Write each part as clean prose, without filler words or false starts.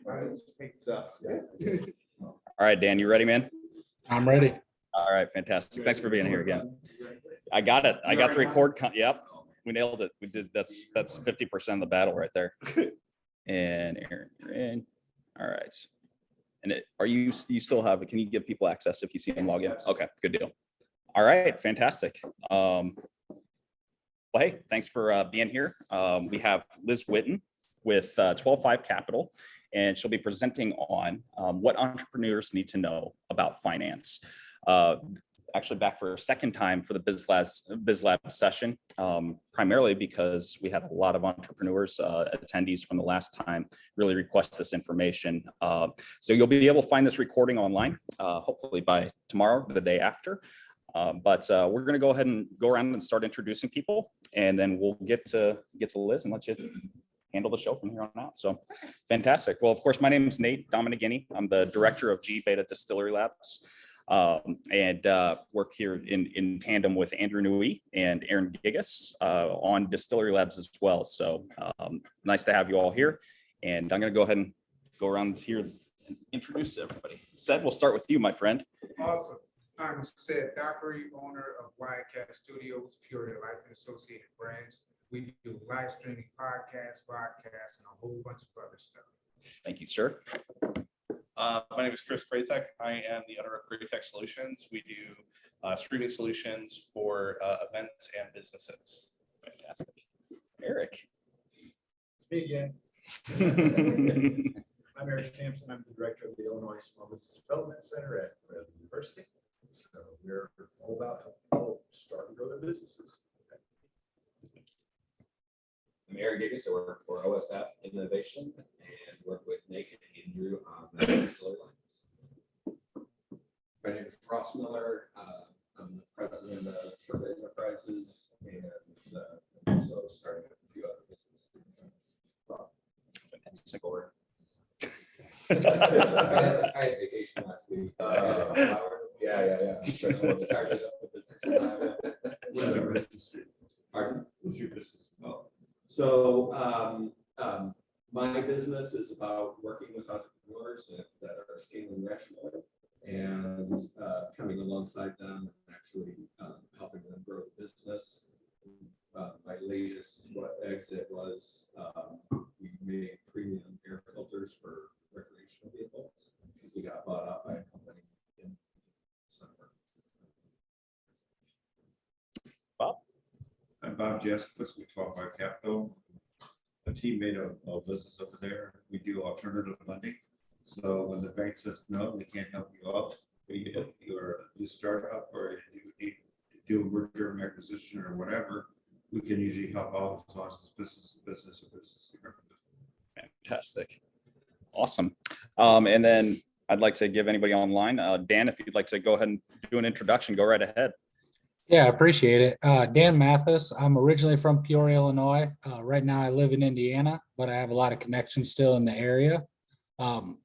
All right, Dan, you ready, man? I'm ready. All right, fantastic. Thanks for being here again. I got it. I got the record. Yep, we nailed it. We did. That's 50% of the battle right there. And Aaron, you're in. All right. And are you still have it? Can you give people access if you see them log in? Okay, good deal. All right, fantastic. Well, hey, thanks for being here. We have Liz Whitten with 12-5 Capital, and she'll be presenting on what entrepreneurs need to know about finance. Actually back for a second time for the BizLab session, primarily because we had a lot of entrepreneurs, attendees from the last time really request this information. So you'll be able to find this recording online, hopefully by tomorrow, the day after. But we're gonna go ahead and go around and start introducing people, and then we'll get to Liz and let you handle the show from here on out. So fantastic. Well, of course, my name is Nate Domenighini. I'm the director of G Beta Distillery Labs. And work here in tandem with Andrew Ngui and Aaron Gigous on Distillery Labs as well. So nice to have you all here. And I'm going to go ahead and go around here and introduce everybody. Seth, we'll start with you, my friend. Awesome. I'm Seth Dockery, owner of Wildcat Studios, Peoria Life and Associated Brands. We do live streaming podcasts, broadcasts, and a whole bunch of other stuff. Thank you, sir. My name is Chris Freytag. I am the owner of Freytag Solutions. We do streaming solutions for events and businesses. Fantastic. Eric. It's me again. I'm Eric Sampson. I'm the director of the Illinois Small Business Development Center at the university. So we're all about helping people start and grow their businesses. I'm Aaron Gigous. I work for OSF Innovation and work with Nick and Andrew on the distillery lines. My name is Ross Miller. I'm the president of Survey Enterprises and I'm also starting a few other businesses. Fantastic. I had vacation last week. Yeah. Started up the business in Iowa. Pardon? What's your business? Oh. So my business is about working with entrepreneurs that are scaling rationally and coming alongside them and actually helping them grow the business. My latest exit was we made premium air filters for recreational vehicles. We got bought out by a company in December. Bob? I'm Bob Jaskiewicz with 12-5 Capital, a teammate of business over there. We do alternative lending. So when the bank says no, they can't help you out. You're a new startup or you need to do a merger and acquisition or whatever, we can usually help out as long as it's business to business or business to government. Fantastic. Awesome. And then I'd like to give anybody online, Dan, if you'd like to go ahead and do an introduction, go right ahead. Yeah, I appreciate it. Dan Mathis. I'm originally from Peoria, Illinois. Right now I live in Indiana, but I have a lot of connections still in the area. I'm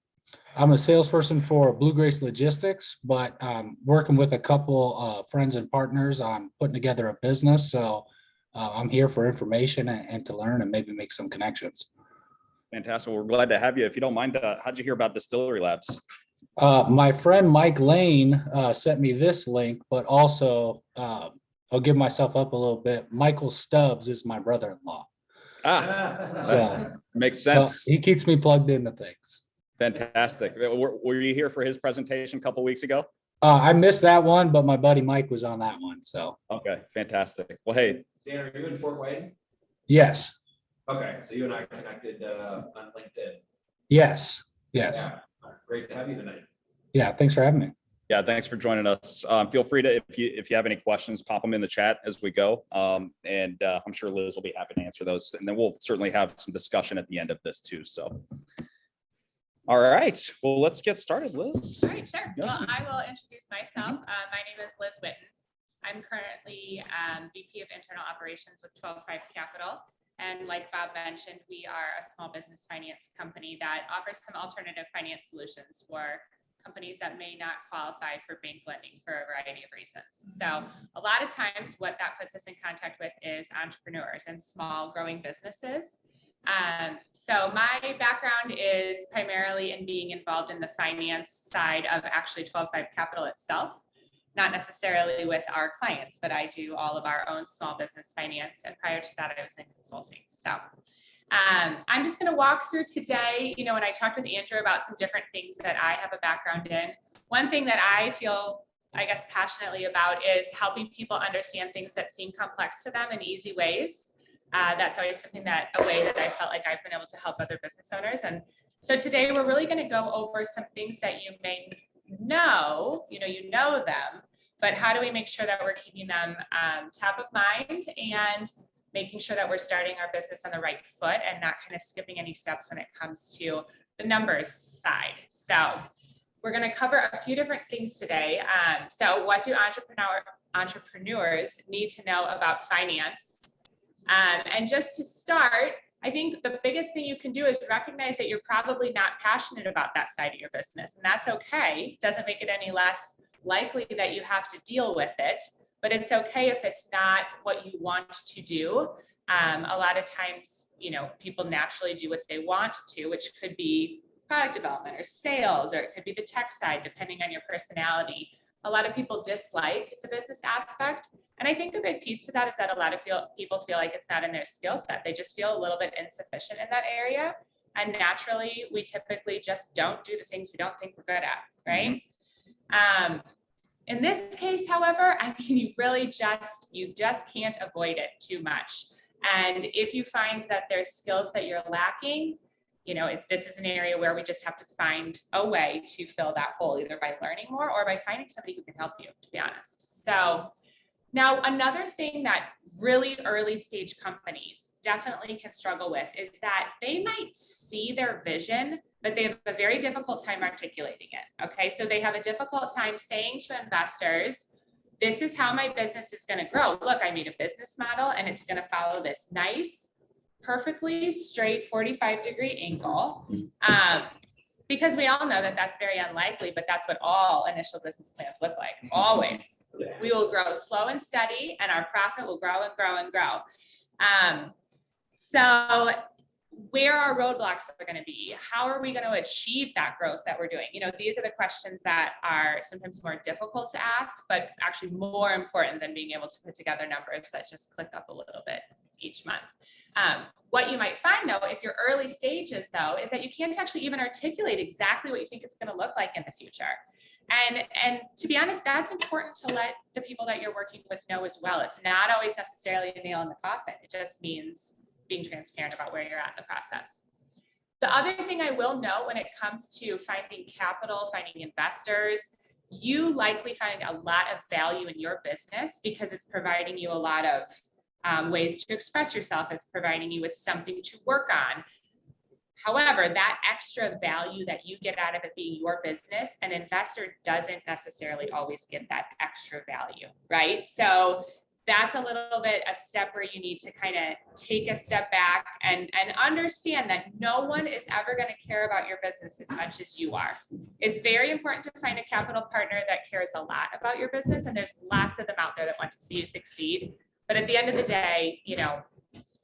a salesperson for Blue Grace Logistics, but working with a couple friends and partners on putting together a business. So I'm here for information and to learn and maybe make some connections. Fantastic. We're glad to have you. If you don't mind, how'd you hear about Distillery Labs? My friend Mike Lane sent me this link, but also I'll give myself up a little bit. Michael Stubbs is my brother-in-law. Yeah. Makes sense. He keeps me plugged into things. Fantastic. Were you here for his presentation a couple of weeks ago? I missed that one, but my buddy Mike was on that one. So Okay, fantastic. Well, hey, Dan, are you in Fort Wayne? yes, Okay, so you and I connected on LinkedIn. yes. Yeah, great to have you tonight. Yeah, thanks for having me. yeah, thanks for joining us. Feel free to, if you have any questions, pop them in the chat as we go. And I'm sure Liz will be happy to answer those. And then we'll certainly have some discussion at the end of this too. So, all right, well, let's get started, Liz. All right, sure. Well, I will introduce myself. My name is Liz Whitten. I'm currently VP of Internal Operations with 12-5 Capital. And like Bob mentioned, we are a small business finance company that offers some alternative finance solutions for companies that may not qualify for bank lending for a variety of reasons. So a lot of times what that puts us in contact with is entrepreneurs and small growing businesses So my background is primarily in being involved in the finance side of actually 12.5 Capital itself, not necessarily with our clients, but I do all of our own small business finance. And prior to that, I was in consulting. So I'm just going to walk through today, you know, when I talked with Andrew about some different things that I have a background in. One thing that I feel, I guess, passionately about is helping people understand things that seem complex to them in easy ways. That's always something a way that I felt like I've been able to help other business owners. And so today we're really going to go over some things that you may know, you know them, but how do we make sure that we're keeping them top of mind and making sure that we're starting our business on the right foot and not kind of skipping any steps when it comes to the numbers side. So we're going to cover a few different things today. So what do entrepreneurs need to know about finance? And just to start, I think the biggest thing you can do is recognize that you're probably not passionate about that side of your business, and that's okay. Doesn't make it any less likely that you have to deal with it, but it's okay if it's not what you want to do. A lot of times, you know, people naturally do what they want to, which could be product development or sales, or it could be the tech side, depending on your personality. A lot of people dislike the business aspect. And I think a big piece to that is that a lot of people feel like it's not in their skill set. They just feel a little bit insufficient in that area. And naturally, we typically just don't do the things we don't think we're good at, right? In this case, however, I mean, you just can't avoid it too much. And if you find that there's skills that you're lacking, you know, this is an area where we just have to find a way to fill that hole, either by learning more or by finding somebody who can help you, to be honest. So now another thing that really early stage companies definitely can struggle with is that they might see their vision, but they have a very difficult time articulating it. Okay, so they have a difficult time saying to investors, this is how my business is going to grow. Look, I made a business model and it's going to follow this nice, perfectly straight 45-degree angle. Because we all know that that's very unlikely, but that's what all initial business plans look like. Always. We will grow slow and steady, and our profit will grow and grow and grow. So where our roadblocks are going to be, how are we going to achieve that growth that we're doing? You know, these are the questions that are sometimes more difficult to ask, but actually more important than being able to put together numbers that just click up a little bit each month. What you might find though, if you're early stages though, is that you can't actually even articulate exactly what you think it's going to look like in the future. And to be honest, that's important to let the people that you're working with know as well. It's not always necessarily a nail in the coffin. It just means being transparent about where you're at in the process. The other thing I will note when it comes to finding capital, finding investors, you likely find a lot of value in your business because it's providing you a lot of ways to express yourself. It's providing you with something to work on. However, that extra value that you get out of it being your business, an investor doesn't necessarily always get that extra value, right? So that's a little bit a step where you need to kind of take a step back and understand that no one is ever going to care about your business as much as you are. It's very important to find a capital partner that cares a lot about your business, and there's lots of them out there that want to see you succeed. But at the end of the day, you know,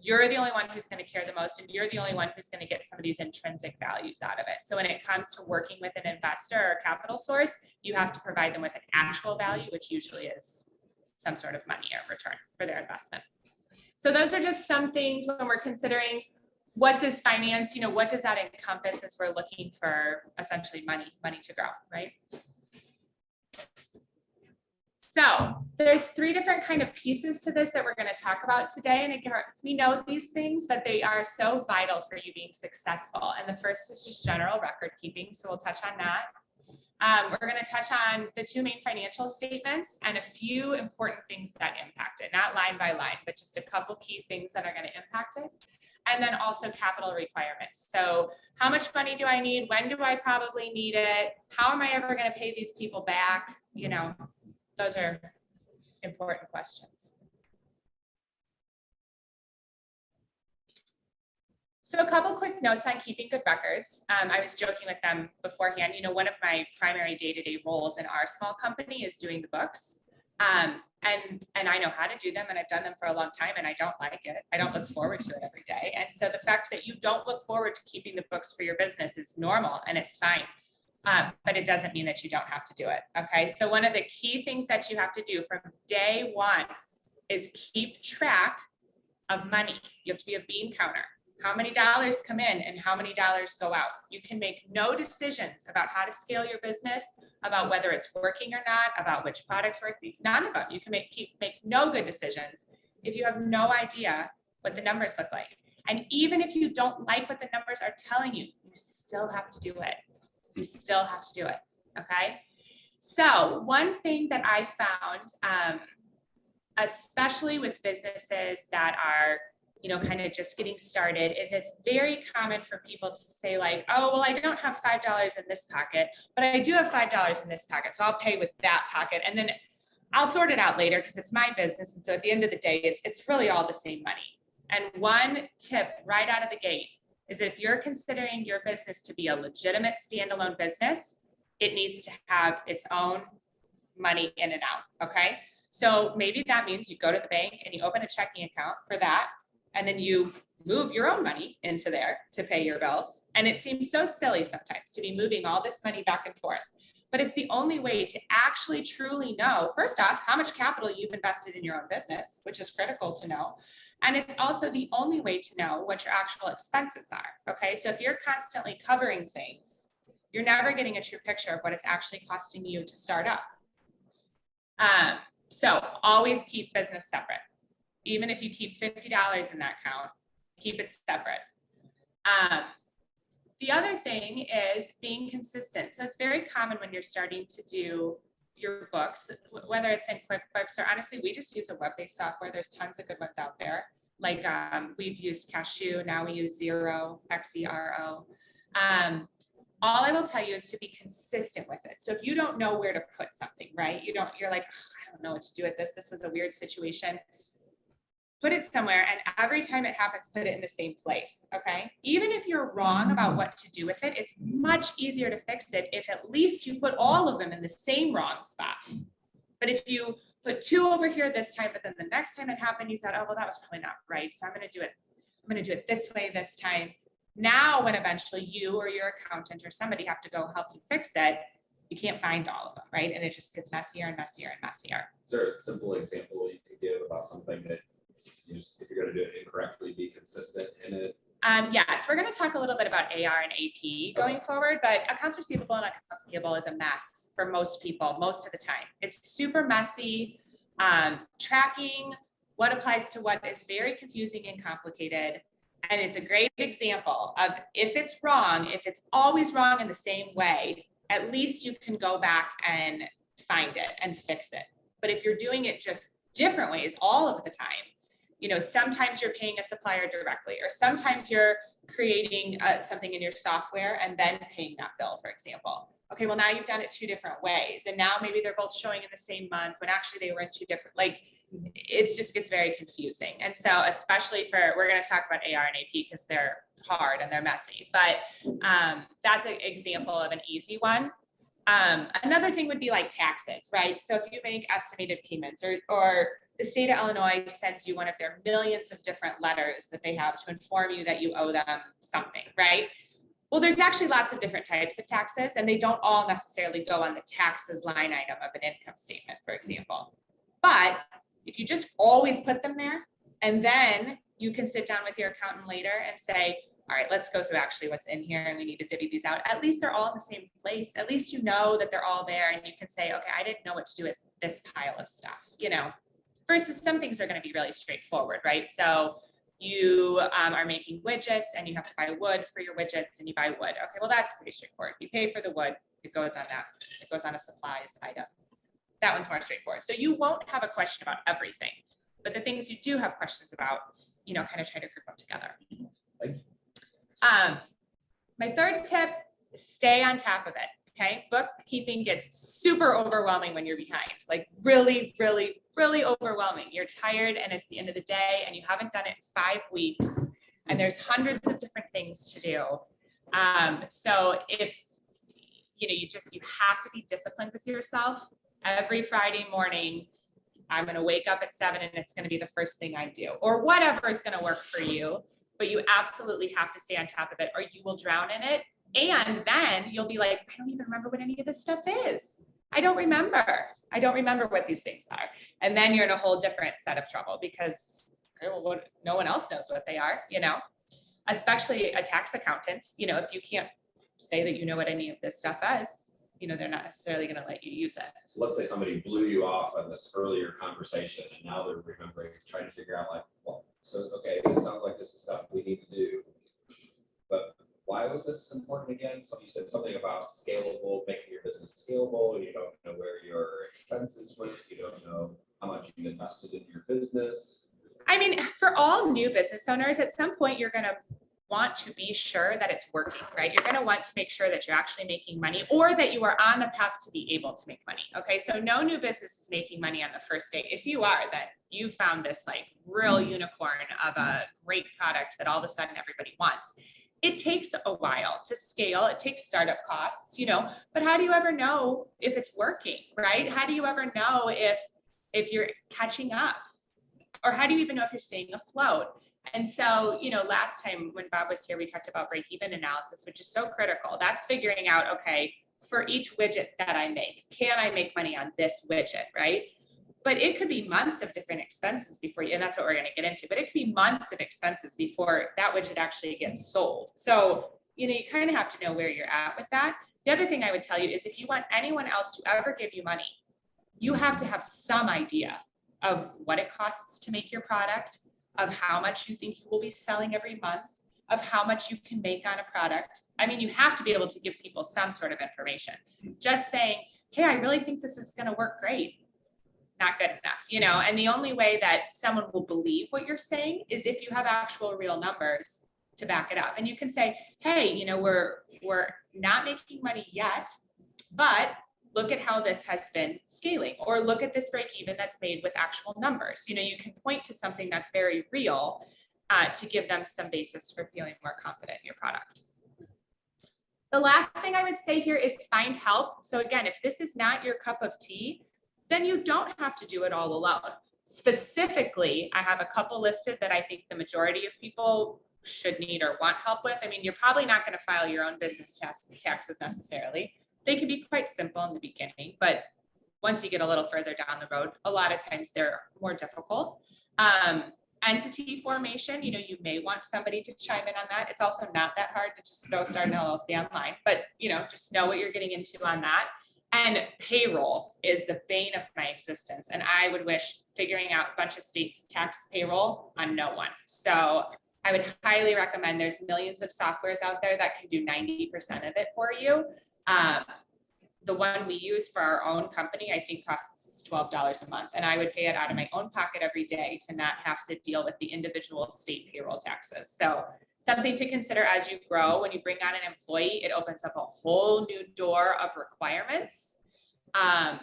you're the only one who's going to care the most, and you're the only one who's going to get some of these intrinsic values out of it. So when it comes to working with an investor or capital source, you have to provide them with an actual value, which usually is some sort of money or return for their investment. So those are just some things when we're considering what does finance, you know, what does that encompass as we're looking for essentially money to grow, right? So there's three different kind of pieces to this that we're going to talk about today. And again, we know these things, but they are so vital for you being successful. And the first is just general record keeping. So we'll touch on that. We're going to touch on the two main financial statements and a few important things that impact it, not line by line, but just a couple key things that are going to impact it. And then also capital requirements. So how much money do I need? When do I probably need it? How am I ever going to pay these people back? You know, those are important questions. So a couple quick notes on keeping good records. I was joking with them beforehand. You know, one of my primary day-to-day roles in our small company is doing the books. And I know how to do them, and I've done them for a long time, and I don't like it. I don't look forward to it every day. And so the fact that you don't look forward to keeping the books for your business is normal, and it's fine. But it doesn't mean that you don't have to do it. Okay. So one of the key things that you have to do from day one is keep track of money. You have to be a bean counter. How many dollars come in and how many dollars go out? You can make no decisions about how to scale your business, about whether it's working or not, about which products work. None of them. You can make no good decisions if you have no idea what the numbers look like. And even if you don't like what the numbers are telling you, you still have to do it. You still have to do it. Okay. So one thing that I found, especially with businesses that are, kind of just getting started, is it's very common for people to say like, oh, well, I don't have $5 in this pocket, but I do have $5 in this pocket. So I'll pay with that pocket. And then I'll sort it out later because it's my business. And so at the end of the day, it's really all the same money. And one tip right out of the gate is if you're considering your business to be a legitimate standalone business, it needs to have its own money in and out. Okay. So maybe that means you go to the bank and you open a checking account for that. And then you move your own money into there to pay your bills. And it seems so silly sometimes to be moving all this money back and forth, but it's the only way to actually truly know, first off, how much capital you've invested in your own business, which is critical to know. And it's also the only way to know what your actual expenses are. Okay. So if you're constantly covering things, you're never getting a true picture of what it's actually costing you to start up. So always keep business separate. Even if you keep $50 in that account, keep it separate. The other thing is being consistent. So it's very common when you're starting to do your books, whether it's in QuickBooks or honestly, we just use a web-based software. There's tons of good ones out there. Like we've used Cashew, now we use Xero, Xero. All I will tell you is to be consistent with it. So if you don't know where to put something, right? You're like, I don't know what to do with this. This was a weird situation. Put it somewhere, and every time it happens, put it in the same place, okay? Even if you're wrong about what to do with it, it's much easier to fix it if at least you put all of them in the same wrong spot. But if you put 2 over here this time, but then the next time it happened, you thought, oh, well, that was probably not right. So I'm going to do it this way this time. Now, when eventually you or your accountant or somebody have to go help you fix it, you can't find all of them, right? And it just gets messier and messier and messier. Is there a simple example you could give about something that if you're going to do it incorrectly, be consistent in it? Yes, we're going to talk a little bit about AR and AP going forward, but accounts receivable and accounts payable is a mess for most people most of the time. It's super messy. Tracking what applies to what is very confusing and complicated. And it's a great example of if it's wrong, if it's always wrong in the same way, at least you can go back and find it and fix it. But if you're doing it just different ways all of the time, sometimes you're paying a supplier directly, or sometimes you're creating something in your software and then paying that bill, for example. Okay, well, now you've done it 2 different ways. And now maybe they're both showing in the same month when actually they were in 2 different, it just gets very confusing. And so especially we're going to talk about AR and AP because they're hard and they're messy, but that's an example of an easy one. Another thing would be like taxes, right? So if you make estimated payments or the state of Illinois sends you one of their millions of different letters that they have to inform you that you owe them something, right? Well, there's actually lots of different types of taxes, and they don't all necessarily go on the taxes line item of an income statement, for example. But if you just always put them there, and then you can sit down with your accountant later and say, all right, let's go through actually what's in here and we need to divvy these out. At least they're all in the same place. At least you know that they're all there and you can say, okay, I didn't know what to do with this pile of stuff, versus some things are going to be really straightforward, right? So you are making widgets and you have to buy wood for your widgets and you buy wood. Okay, well, that's pretty straightforward. You pay for the wood, it goes on that. It goes on a supplies item. That one's more straightforward. So you won't have a question about everything, but the things you do have questions about, kind of try to group them together. Thank you. My third tip, stay on top of it. Okay. Bookkeeping gets super overwhelming when you're behind, like really, really, really overwhelming. You're tired and it's the end of the day and you haven't done it in 5 weeks and there's hundreds of different things to do. So if, you have to be disciplined with yourself every Friday morning, I'm going to wake up at 7 and it's going to be the first thing I do, or whatever is going to work for you. But you absolutely have to stay on top of it or you will drown in it. And then you'll be like, I don't even remember what any of this stuff is. I don't remember what these things are. And then you're in a whole different set of trouble because okay, well, no one else knows what they are, you know, especially a tax accountant. You know, if you can't say that you know what any of this stuff is, you know, they're not necessarily going to let you use it. So let's say somebody blew you off on this earlier conversation and now they're remembering, trying to figure out like, well, so, okay, this sounds like this is stuff we need to do. But why was this important again? So you said something about scalable, making your business scalable. You don't know where your expenses went. You don't know how much you invested in your business. I mean, for all new business owners, at some point, you're going to want to be sure that it's working, right? You're going to want to make sure that you're actually making money or that you are on the path to be able to make money. Okay. So no new business is making money on the first day. If you are, then you found this like real unicorn of a great product that all of a sudden everybody wants. It takes a while to scale. It takes startup costs, you know, but how do you ever know if it's working, right? How do you ever know if you're catching up? Or how do you even know if you're staying afloat? And so, you know, last time when Bob was here, we talked about break-even analysis, which is so critical. That's figuring out, okay, for each widget that I make, can I make money on this widget, right? But it could be months of different expenses before you, and that's what we're going to get into, but it could be months of expenses before that widget actually gets sold. So, you know, you kind of have to know where you're at with that. The other thing I would tell you is if you want anyone else to ever give you money, you have to have some idea of what it costs to make your product, of how much you think you will be selling every month, of how much you can make on a product. I mean, you have to be able to give people some sort of information. Just saying, hey, I really think this is going to work great. Not good enough, you know, and the only way that someone will believe what you're saying is if you have actual real numbers to back it up. And you can say, hey, you know, we're not making money yet, but look at how this has been scaling, or look at this break even that's made with actual numbers. You know, you can point to something that's very real to give them some basis for feeling more confident in your product. The last thing I would say here is find help. So again, if this is not your cup of tea, then you don't have to do it all alone. Specifically, I have a couple listed that I think the majority of people should need or want help with. I mean, you're probably not going to file your own business taxes necessarily. They can be quite simple in the beginning, but once you get a little further down the road, a lot of times they're more difficult. Entity formation, you know, you may want somebody to chime in on that. It's also not that hard to just go start an LLC online, but you know, just know what you're getting into on that. And payroll is the bane of my existence. And I would wish figuring out a bunch of states tax payroll on no one. So I would highly recommend, there's millions of softwares out there that can do 90% of it for you. The one we use for our own company, I think costs $12 a month. And I would pay it out of my own pocket every day to not have to deal with the individual state payroll taxes. So something to consider as you grow. When you bring on an employee, it opens up a whole new door of requirements. And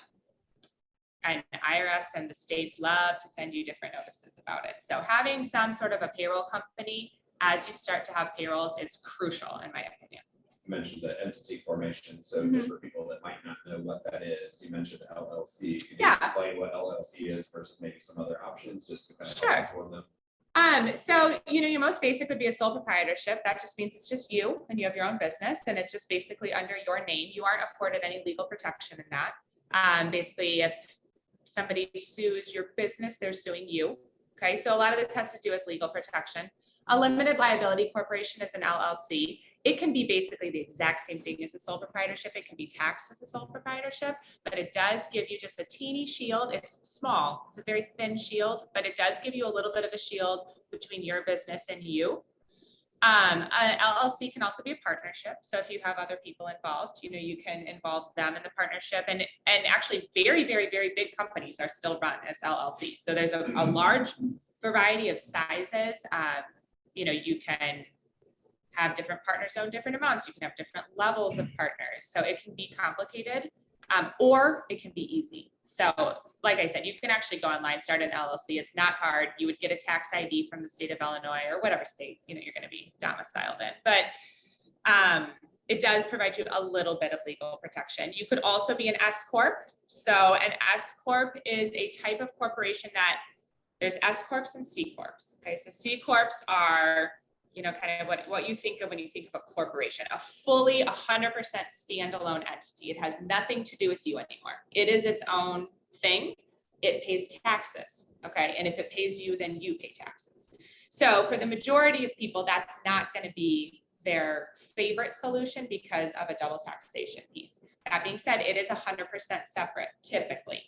IRS and the states love to send you different notices about it. So having some sort of a payroll company as you start to have payrolls is crucial, in my opinion. You mentioned the entity formation. So just for people that might not know what that is, you mentioned LLC. Can you explain what LLC is versus maybe some other options just to kind of help inform them? So, you know, your most basic would be a sole proprietorship. That just means it's just you and you have your own business and it's just basically under your name. You aren't afforded any legal protection in that. Basically, if somebody sues your business, they're suing you. Okay. So a lot of this has to do with legal protection. A limited liability corporation is an LLC. It can be basically the exact same thing as a sole proprietorship. It can be taxed as a sole proprietorship, but it does give you just a teeny shield. It's small. It's a very thin shield, but it does give you a little bit of a shield between your business and you. An LLC can also be a partnership. So if you have other people involved, you know, you can involve them in the partnership. And actually very, very, very big companies are still run as LLCs. So there's a large variety of sizes. You know, you can have different partners own different amounts. You can have different levels of partners. So it can be complicated or it can be easy. So like I said, you can actually go online, start an LLC. It's not hard. You would get a tax ID from the state of Illinois or whatever state, you know, you're going to be domiciled in. But it does provide you a little bit of legal protection. You could also be an S Corp. So an S Corp is a type of corporation that there's S Corps and C Corps. Okay, so C Corps are, you know, kind of what you think of when you think of a corporation, a fully 100% standalone entity. It has nothing to do with you anymore. It is its own thing. It pays taxes. Okay, and if it pays you, then you pay taxes. So for the majority of people, that's not going to be their favorite solution because of a double taxation piece. That being said, it is 100% separate typically.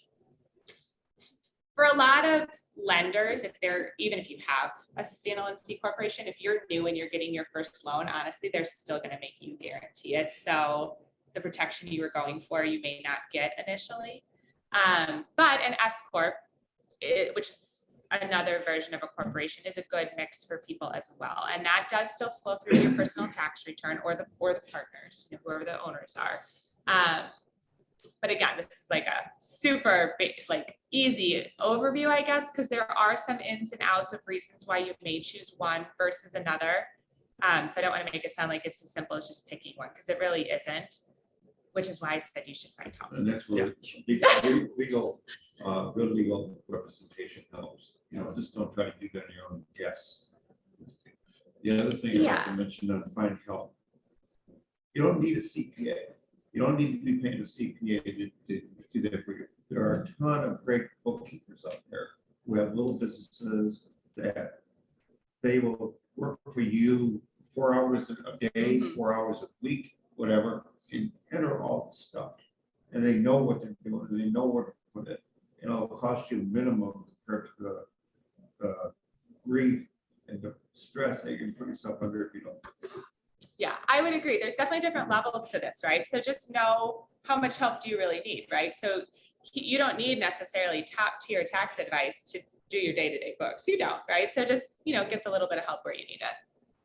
For a lot of lenders, even if you have a standalone C corporation, if you're new and you're getting your first loan, honestly, they're still going to make you guarantee it. So the protection you were going for, you may not get initially. But an S Corp, which is another version of a corporation, is a good mix for people as well. And that does still flow through your personal tax return or the partners, you know, whoever the owners are. But again, this is like a super big, like easy overview, I guess, because there are some ins and outs of reasons why you may choose one versus another. So I don't want to make it sound like it's as simple as just picking one, because it really isn't, which is why I said you should find help. And that's where legal, good legal representation helps. You know, just don't try to do that on your own guess. The other thing I'd like to mention on find help, you don't need a CPA. You don't need to be paying a CPA to do that for you. There are a ton of great bookkeepers out there who have little businesses that they will work for you 4 hours a day, 4 hours a week, whatever, and enter all the stuff. And they know what they're doing, and they know where to put it. And it'll cost you minimum compared to the grief and the stress that you can put yourself under if you don't. Yeah, I would agree. There's definitely different levels to this, right? So just know how much help do you really need, right? So you don't need necessarily top tier tax advice to do your day-to-day books. You don't, right? So just, you know, get the little bit of help where you need it.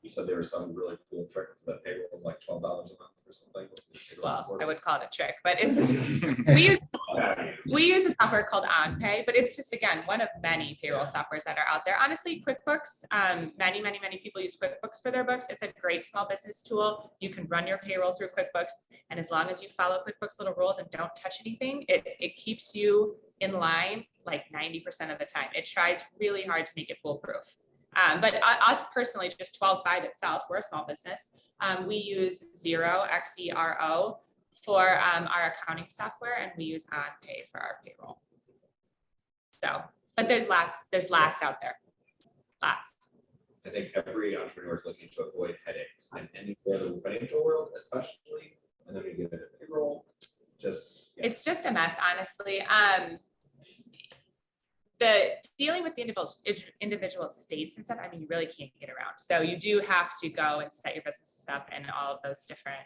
You said there was some really cool trick to that payroll, like $12 a month or something. Well, I would call it a trick, but it's we use a software called OnPay, but it's just, again, one of many payroll softwares that are out there. Honestly, QuickBooks, many people use QuickBooks for their books. It's a great small business tool. You can run your payroll through QuickBooks, and as long as you follow QuickBooks little rules and don't touch anything, it keeps you in line like 90% of the time. It tries really hard to make it foolproof. But us personally, just 12.5 itself, we're a small business. We use Xero, Xero, for our accounting software, and we use OnPay for our payroll. So, but there's lots out there, lots. I think every entrepreneur is looking to avoid headaches in any part of the financial world, especially, and then we get into payroll. It's just a mess, honestly. The dealing with the individual states and stuff, I mean, you really can't get around. So you do have to go and set your businesses up and all of those different,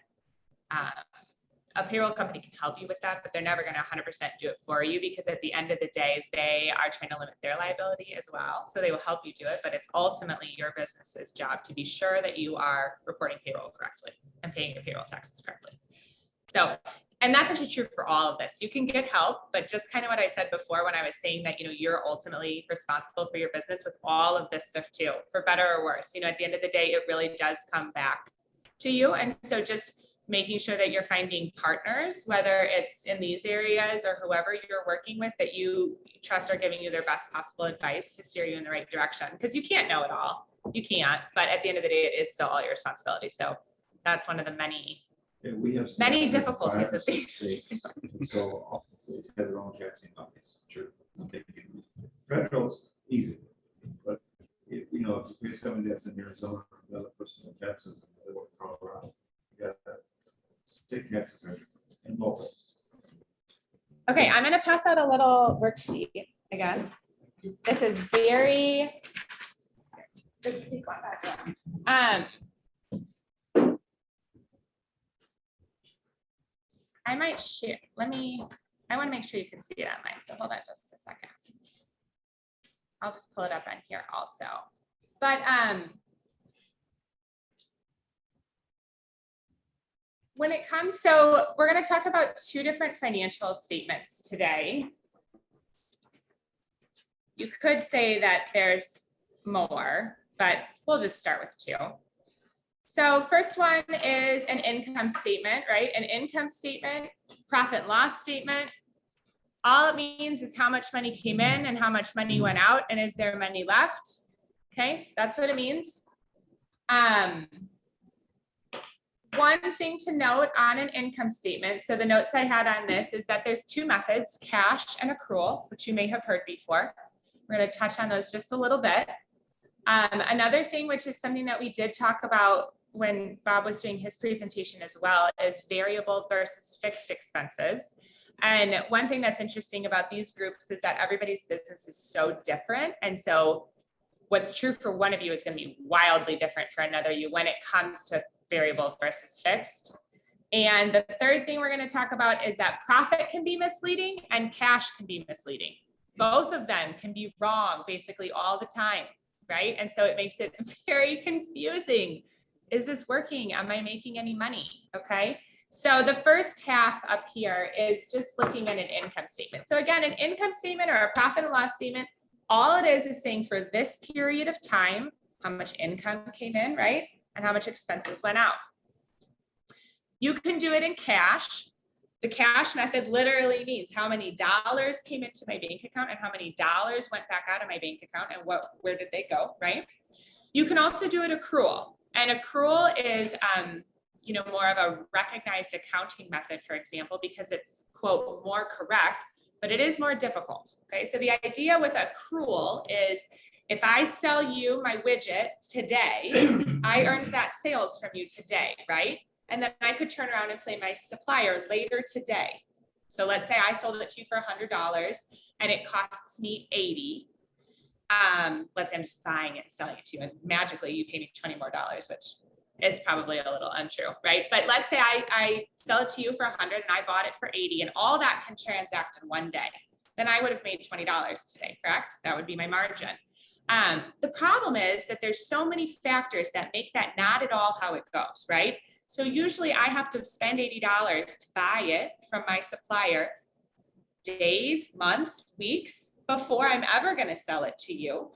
a payroll company can help you with that, but they're never going to 100% do it for you, because at the end of the day, they are trying to limit their liability as well. So they will help you do it, but it's ultimately your business's job to be sure that you are reporting payroll correctly and paying your payroll taxes correctly. So, and that's actually true for all of this. You can get help, but just kind of what I said before when I was saying that, you know, you're ultimately responsible for your business with all of this stuff too, for better or worse. You know, at the end of the day, it really does come back to you. And so just making sure that you're finding partners, whether it's in these areas or whoever you're working with, that you trust are giving you their best possible advice to steer you in the right direction. Because you can't know it all. You can't, but at the end of the day, it is still all your responsibility. So that's one of the many difficulties of things. So all states have their own taxing office. True. Federal's easy, but you know, if you're somebody that's in Arizona, another person in Texas, another one in Colorado, you got state taxes and local. Okay, I'm going to pass out a little worksheet, I guess. This is very. I might share. I want to make sure you can see it on mine. So hold on just a second. I'll just pull it up on here also. But when it comes, so we're going to talk about two different financial statements today. You could say that there's more, but we'll just start with two. So first one is an income statement, right? An income statement, profit and loss statement. All it means is how much money came in and how much money went out, and is there money left? Okay, that's what it means. One thing to note on an income statement, so the notes I had on this is that there's two methods, cash and accrual, which you may have heard before. We're going to touch on those just a little bit. Another thing, which is something that we did talk about when Bob was doing his presentation as well, is variable versus fixed expenses. And one thing that's interesting about these groups is that everybody's business is so different. And so what's true for one of you is going to be wildly different for another you when it comes to variable versus fixed. And the third thing we're going to talk about is that profit can be misleading and cash can be misleading. Both of them can be wrong basically all the time, right? And so it makes it very confusing. Is this working? Am I making any money? Okay. So the first half up here is just looking at an income statement. So again, an income statement or a profit and loss statement, all it is saying for this period of time, how much income came in, right? And how much expenses went out. You can do it in cash. The cash method literally means how many dollars came into my bank account and how many dollars went back out of my bank account and where did they go, right? You can also do it accrual. And accrual is, more of a recognized accounting method, for example, because it's, quote, more correct, but it is more difficult, okay? So the idea with accrual is if I sell you my widget today, I earned that sales from you today, right? And then I could turn around and pay my supplier later today. So let's say I sold it to you for $100 and it costs me $80. Let's say I'm just buying it and selling it to you and magically you pay me $20 more, which is probably a little untrue, right? But let's say I sell it to you for $100 and I bought it for $80 and all that can transact in one day. Then I would have made $20 today, correct? That would be my margin. The problem is that there's so many factors that make that not at all how it goes, right? So usually I have to spend $80 to buy it from my supplier days, months, weeks before I'm ever going to sell it to you.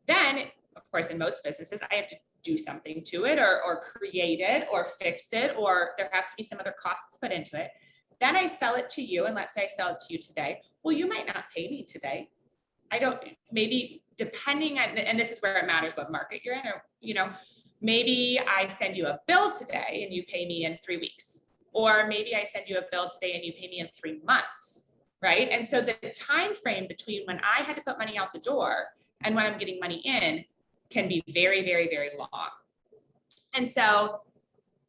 Then, of course, in most businesses, I have to do something to it or create it or fix it, or there has to be some other costs put into it. Then I sell it to you. And let's say I sell it to you today. Well, you might not pay me today. Maybe depending on, and this is where it matters what market you're in, or, maybe I send you a bill today and you pay me in 3 weeks, or maybe I send you a bill today and you pay me in 3 months, right? And so the time frame between when I had to put money out the door and when I'm getting money in can be very, very, very long. And so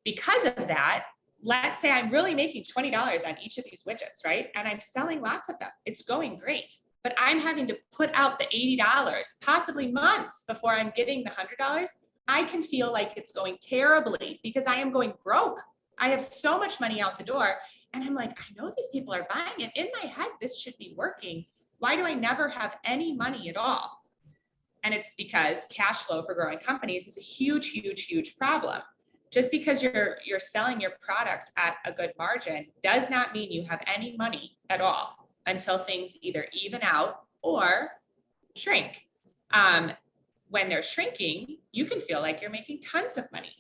because of that, let's say I'm really making $20 on each of these widgets, right? And I'm selling lots of them. It's going great. But I'm having to put out the $80, possibly months before I'm getting the $100. I can feel like it's going terribly because I am going broke. I have so much money out the door. And I'm like, I know these people are buying it. In my head, this should be working. Why do I never have any money at all? And it's because cash flow for growing companies is a huge, huge, huge problem. Just because you're selling your product at a good margin does not mean you have any money at all until things either even out or shrink. When they're shrinking, you can feel like you're making tons of money,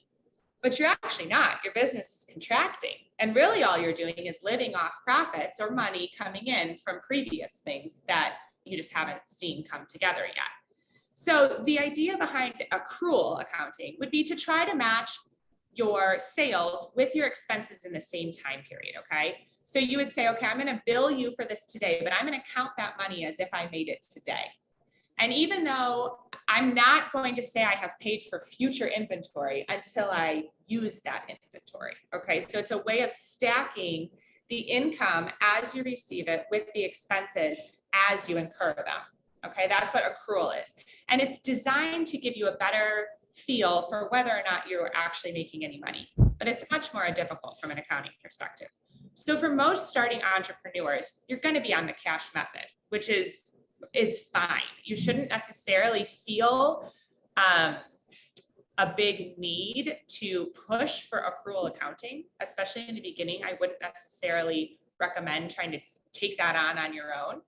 but you're actually not. Your business is contracting. And really all you're doing is living off profits or money coming in from previous things that you just haven't seen come together yet. So the idea behind accrual accounting would be to try to match your sales with your expenses in the same time period, okay? So you would say, okay, I'm going to bill you for this today, but I'm going to count that money as if I made it today. And even though I'm not going to say I have paid for future inventory until I use that inventory, okay? So it's a way of stacking the income as you receive it with the expenses as you incur them, okay? That's what accrual is. And it's designed to give you a better feel for whether or not you're actually making any money, but it's much more difficult from an accounting perspective. So for most starting entrepreneurs, you're going to be on the cash method, which is fine. You shouldn't necessarily feel a big need to push for accrual accounting, especially in the beginning. I wouldn't necessarily recommend trying to take that on your own.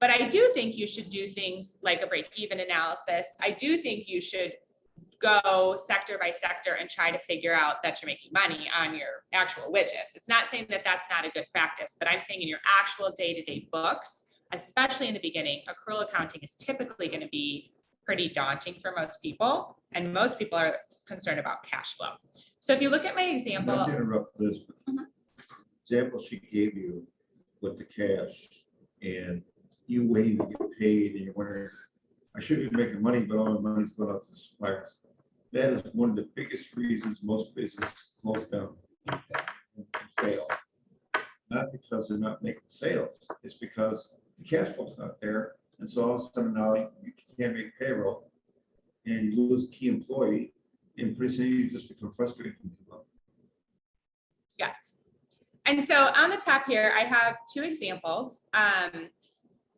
But I do think you should do things like a break-even analysis. I do think you should go sector by sector and try to figure out that you're making money on your actual widgets. It's not saying that that's not a good practice, but I'm saying in your actual day-to-day books, especially in the beginning, accrual accounting is typically going to be pretty daunting for most people. And most people are concerned about cash flow. So if you look at my example. Not to interrupt this. Mhm. Example she gave you with the cash and you waiting to get paid and you're wondering, I should be making money, but all the money's going out to the suppliers. That is one of the biggest reasons most businesses close down. Fail. Not because they're not making sales, it's because the cash flow's not there. And so all of a sudden now you can't make payroll and you lose a key employee and pretty soon you just become frustrated. Yes. And so on the top here, I have two examples.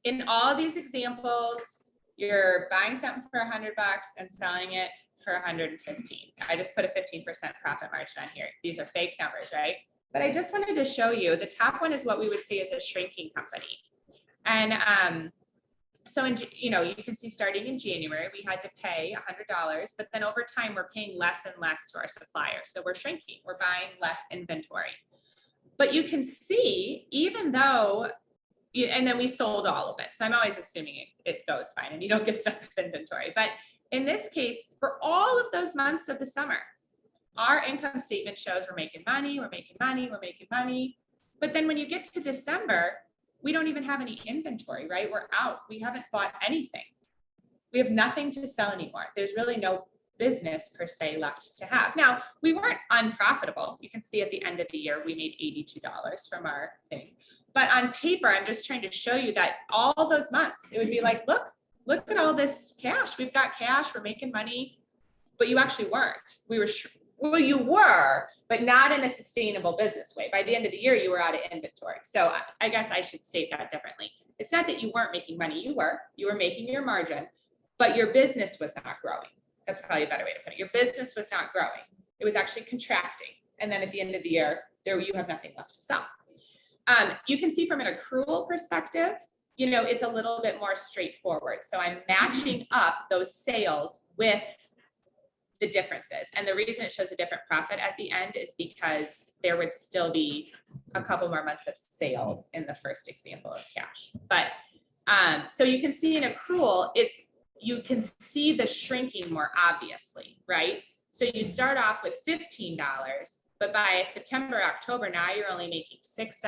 In all these examples, you're buying something for $100 and selling it for 115. I just put a 15% profit margin on here. These are fake numbers, right? But I just wanted to show you, the top one is what we would say is a shrinking company. And so, you can see starting in January, we had to pay $100, but then over time, we're paying less and less to our suppliers. So we're shrinking, we're buying less inventory. But you can see, even though, and then we sold all of it. So I'm always assuming it goes fine and you don't get stuck with inventory. But in this case, for all of those months of the summer, our income statement shows we're making money, we're making money, we're making money. But then when you get to December, we don't even have any inventory, right? We're out. We haven't bought anything. We have nothing to sell anymore. There's really no business per se left to have. Now, we weren't unprofitable. You can see at the end of the year, we made $82 from our thing. But on paper, I'm just trying to show you that all those months, it would be like, look at all this cash. We've got cash, we're making money, but you actually weren't. Well, you were, but not in a sustainable business way. By the end of the year, you were out of inventory. So I guess I should state that differently. It's not that you weren't making money. You were making your margin, but your business was not growing. That's probably a better way to put it. Your business was not growing. It was actually contracting. And then at the end of the year, you have nothing left to sell. You can see from an accrual perspective, it's a little bit more straightforward. So I'm matching up those sales with the differences. And the reason it shows a different profit at the end is because there would still be a couple more months of sales in the first example of cash. But so you can see in accrual, you can see the shrinking more obviously, right? So you start off with $15, but by September, October, now you're only making $6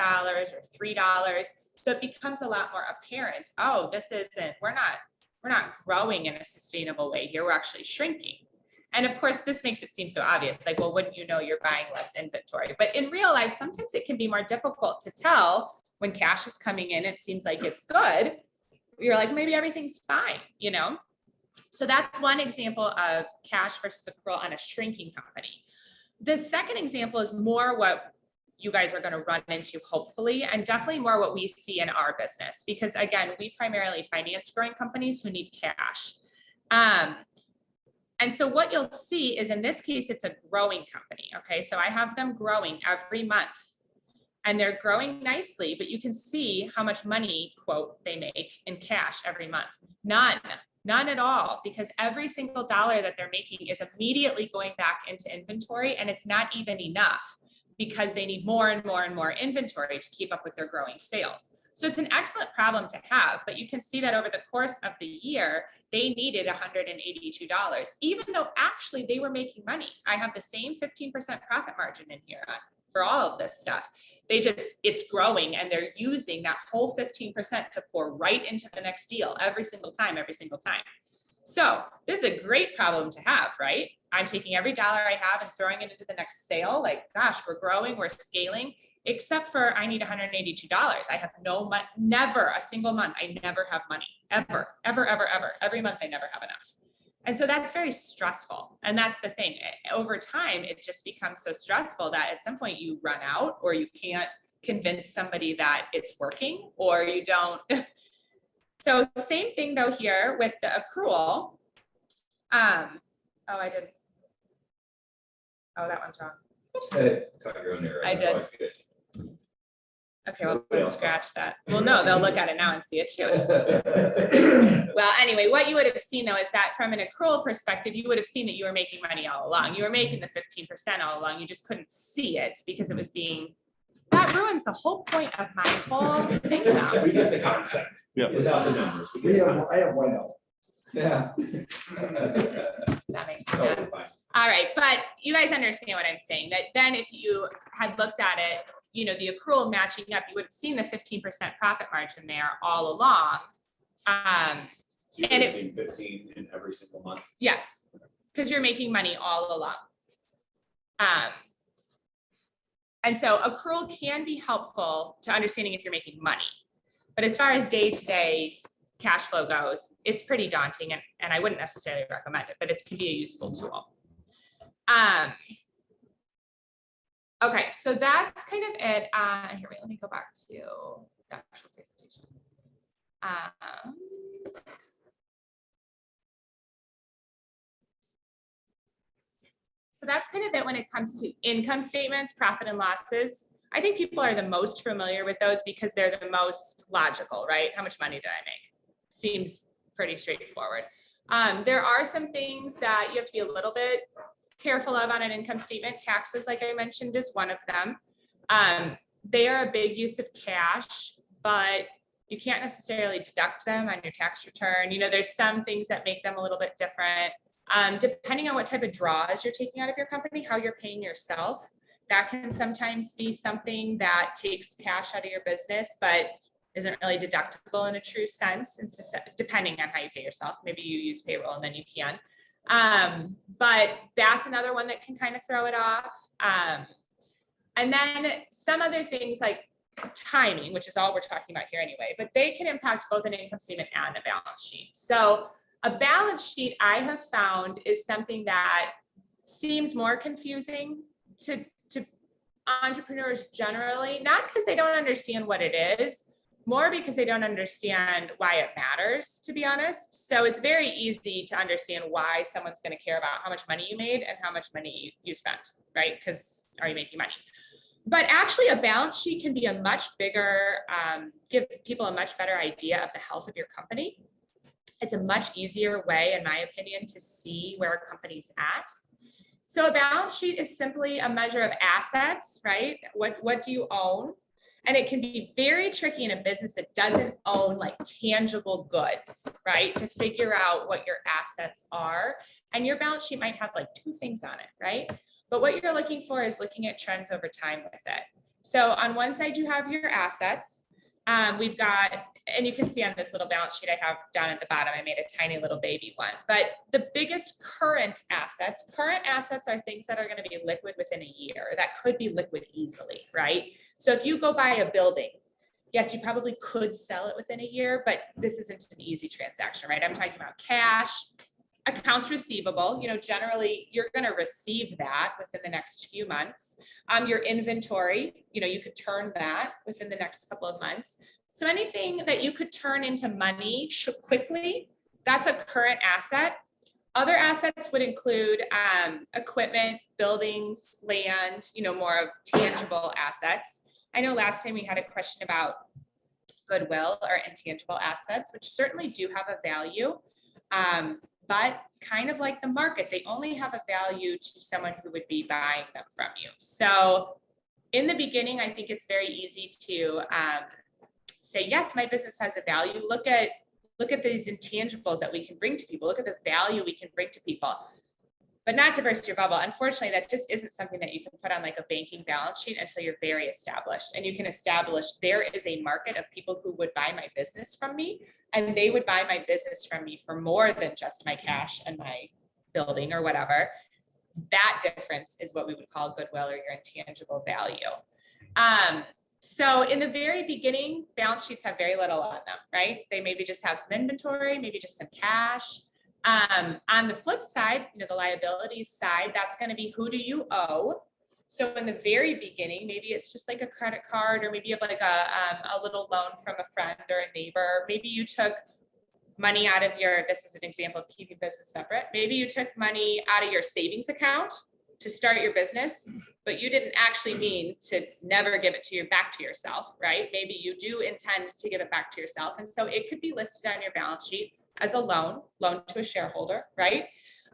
or $3. So it becomes a lot more apparent. Oh, we're not growing in a sustainable way here. We're actually shrinking. And of course, this makes it seem so obvious, like, well, wouldn't you know you're buying less inventory? But in real life, sometimes it can be more difficult to tell when cash is coming in. It seems like it's good. You're like, maybe everything's fine, So that's one example of cash versus accrual on a shrinking company. The second example is more what you guys are going to run into, hopefully, and definitely more what we see in our business, because again, we primarily finance growing companies who need cash. And so what you'll see is in this case, it's a growing company. Okay, so I have them growing every month and they're growing nicely, but you can see how much money, quote, they make in cash every month. None at all, because every single dollar that they're making is immediately going back into inventory, and it's not even enough because they need more and more and more inventory to keep up with their growing sales. So it's an excellent problem to have, but you can see that over the course of the year, they needed $182, even though actually they were making money. I have the same 15% profit margin in here for all of this stuff. It's growing and they're using that whole 15% to pour right into the next deal every single time. So this is a great problem to have, right? I'm taking every dollar I have and throwing it into the next sale. Like, gosh, we're growing, we're scaling, except for I need $182. I have no money, never a single month. I never have money, ever. Every month I never have enough. And so that's very stressful. And that's the thing. Over time, it just becomes so stressful that at some point you run out, or you can't convince somebody that it's working, or you don't. So same thing though here with the accrual. Oh, that one's wrong. Ted, cut your own there. I That's did. always good. Okay, well, Nobody else saw scratch that. Well, no, they'll look at it now and see it too. Well, anyway, what you would have seen though is that from an accrual perspective, you would have seen that you were making money all along. You were making the 15% all along. You just couldn't see it because it was being, that ruins the whole point of my whole thing now. We get the concept. Yeah. Without the numbers. We get the concept. I have one out. Yeah. That makes Totally sense. fine. All right, but you guys understand what I'm saying, that then if you had looked at it, you know, the accrual matching up, you would have seen the 15% profit margin there all along. You And have it- seen 15 in every single month. Yes, because you're making money all along. And so accrual can be helpful to understanding if you're making money. But as far as day-to-day cash flow goes, it's pretty daunting and I wouldn't necessarily recommend it, but it can be a useful tool. Okay, so that's kind of it. Here, wait, let me go back to the actual presentation. So that's kind of it when it comes to income statements, profit and losses. I think people are the most familiar with those because they're the most logical, right? How much money did I make? Seems pretty straightforward. There are some things that you have to be a little bit careful of on an income statement. Taxes, like I mentioned, is one of them. They are a big use of cash, but you can't necessarily deduct them on your tax return. You know, there's some things that make them a little bit different. Depending on what type of draws you're taking out of your company, how you're paying yourself, that can sometimes be something that takes cash out of your business, but isn't really deductible in a true sense. It's just depending on how you pay yourself. Maybe you use payroll and then you can. But that's another one that can kind of throw it off. And then some other things like timing, which is all we're talking about here anyway, but they can impact both an income statement and a balance sheet. So a balance sheet I have found is something that seems more confusing to entrepreneurs generally, not because they don't understand what it is, more because they don't understand why it matters, to be honest. So it's very easy to understand why someone's going to care about how much money you made and how much money you spent, right? Because are you making money? But actually a balance sheet can be a much bigger, give people a much better idea of the health of your company. It's a much easier way, in my opinion, to see where a company's at. So a balance sheet is simply a measure of assets, right? What do you own? And it can be very tricky in a business that doesn't own like tangible goods, right? To figure out what your assets are. And your balance sheet might have like 2 things on it, right? But what you're looking for is looking at trends over time with it. So on one side, you have your assets. We've got, and you can see on this little balance sheet I have down at the bottom, I made a tiny little baby one, but the biggest current assets are things that are going to be liquid within a year, that could be liquid easily, right? So if you go buy a building, yes, you probably could sell it within a year, but this isn't an easy transaction, right? I'm talking about cash, accounts receivable, you know, generally you're going to receive that within the next few months. Your inventory, you know, you could turn that within the next couple of months. So anything that you could turn into money quickly, that's a current asset. Other assets would include equipment, buildings, land, you know, more of tangible assets. I know last time we had a question about goodwill or intangible assets, which certainly do have a value. But kind of like the market, they only have a value to someone who would be buying them from you. So in the beginning, I think it's very easy to say, yes, my business has a value. Look at these intangibles that we can bring to people. Look at the value we can bring to people. But not to burst your bubble. Unfortunately, that just isn't something that you can put on like a banking balance sheet until you're very established. And you can establish there is a market of people who would buy my business from me, and they would buy my business from me for more than just my cash and my building or whatever. That difference is what we would call goodwill or your intangible value. So in the very beginning, balance sheets have very little on them, right? They maybe just have some inventory, maybe just some cash. On the flip side, you know, the liabilities side, that's going to be who do you owe? So in the very beginning, maybe it's just like a credit card, or maybe you have like a little loan from a friend or a neighbor. Maybe you took money out of this is an example of keeping business separate. Maybe you took money out of your savings account to start your business. but you didn't actually mean to never give it to back to yourself, right? Maybe you do intend to give it back to yourself. And so it could be listed on your balance sheet as a loan to a shareholder, right?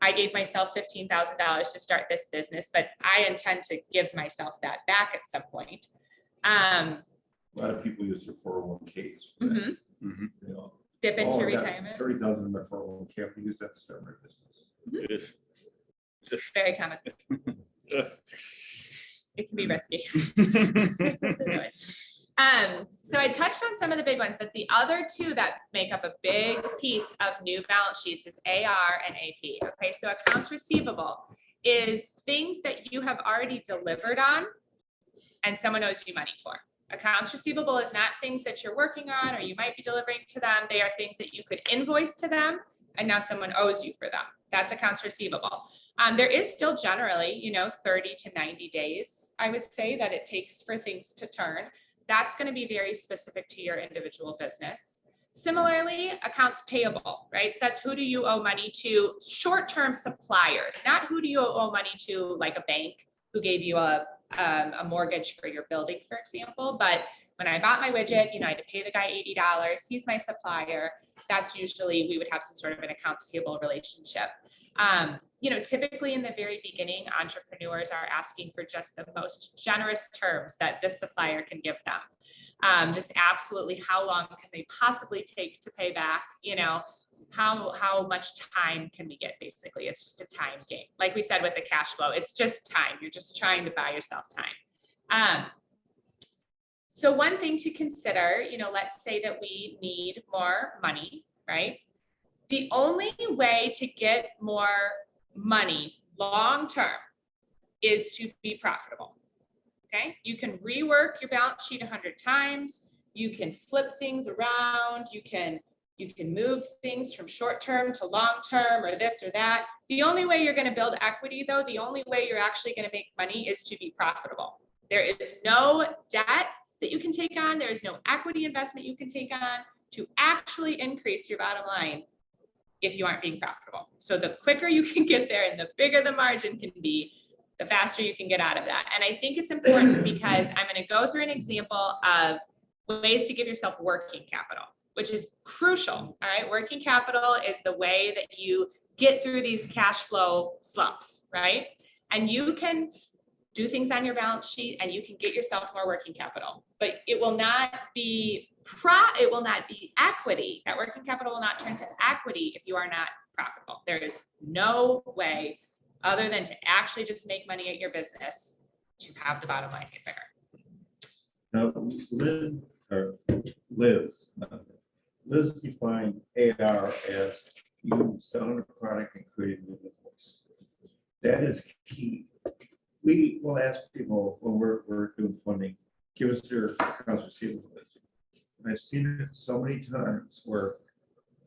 I gave myself $15,000 to start this business, but I intend to give myself that back at some point. A lot of people use their 401ks. for that, Mhm. you know. Dip into Oh, I got retirement. 30,000 in my 401k, I can use that to start my business. It is. Just. Very common. It can be risky. So I touched on some of the big ones, but the other two that make up a big piece of new balance sheets is AR and AP. Okay, so accounts receivable is things that you have already delivered on and someone owes you money for. Accounts receivable is not things that you're working on or you might be delivering to them. They are things that you could invoice to them and now someone owes you for them. That's accounts receivable. There is still generally, 30 to 90 days, I would say, that it takes for things to turn. That's going to be very specific to your individual business. Similarly, accounts payable, right? So that's who do you owe money to? Short-term suppliers, not who do you owe money to, like a bank who gave you a mortgage for your building, for example. But when I bought my widget, I had to pay the guy $80. He's my supplier. That's usually, we would have some sort of an accounts payable relationship. Typically in the very beginning, entrepreneurs are asking for just the most generous terms that this supplier can give them. Just absolutely how long can they possibly take to pay back, how much time can we get, basically. It's just a time game. Like we said with the cash flow, it's just time. You're just trying to buy yourself time. So one thing to consider, let's say that we need more money, right? The only way to get more money long-term is to be profitable, okay? You can rework your balance sheet 100 times. You can flip things around. You can move things from short-term to long-term or this or that. The only way you're going to build equity, though, the only way you're actually going to make money is to be profitable. There is no debt that you can take on. There is no equity investment you can take on to actually increase your bottom line if you aren't being profitable. So the quicker you can get there and the bigger the margin can be, the faster you can get out of that. And I think it's important because I'm going to go through an example of ways to give yourself working capital, which is crucial. All right. Working capital is the way that you get through these cash flow slumps, right? And you can do things on your balance sheet and you can get yourself more working capital, but it will not be equity. That working capital will not turn to equity if you are not profitable. There is no way other than to actually just make money at your business to have the bottom line get bigger. Now, Liz defined AR as you selling a product and creating an invoice. That is key. We will ask people when we're doing funding, give us their accounts receivable list. And I've seen it so many times where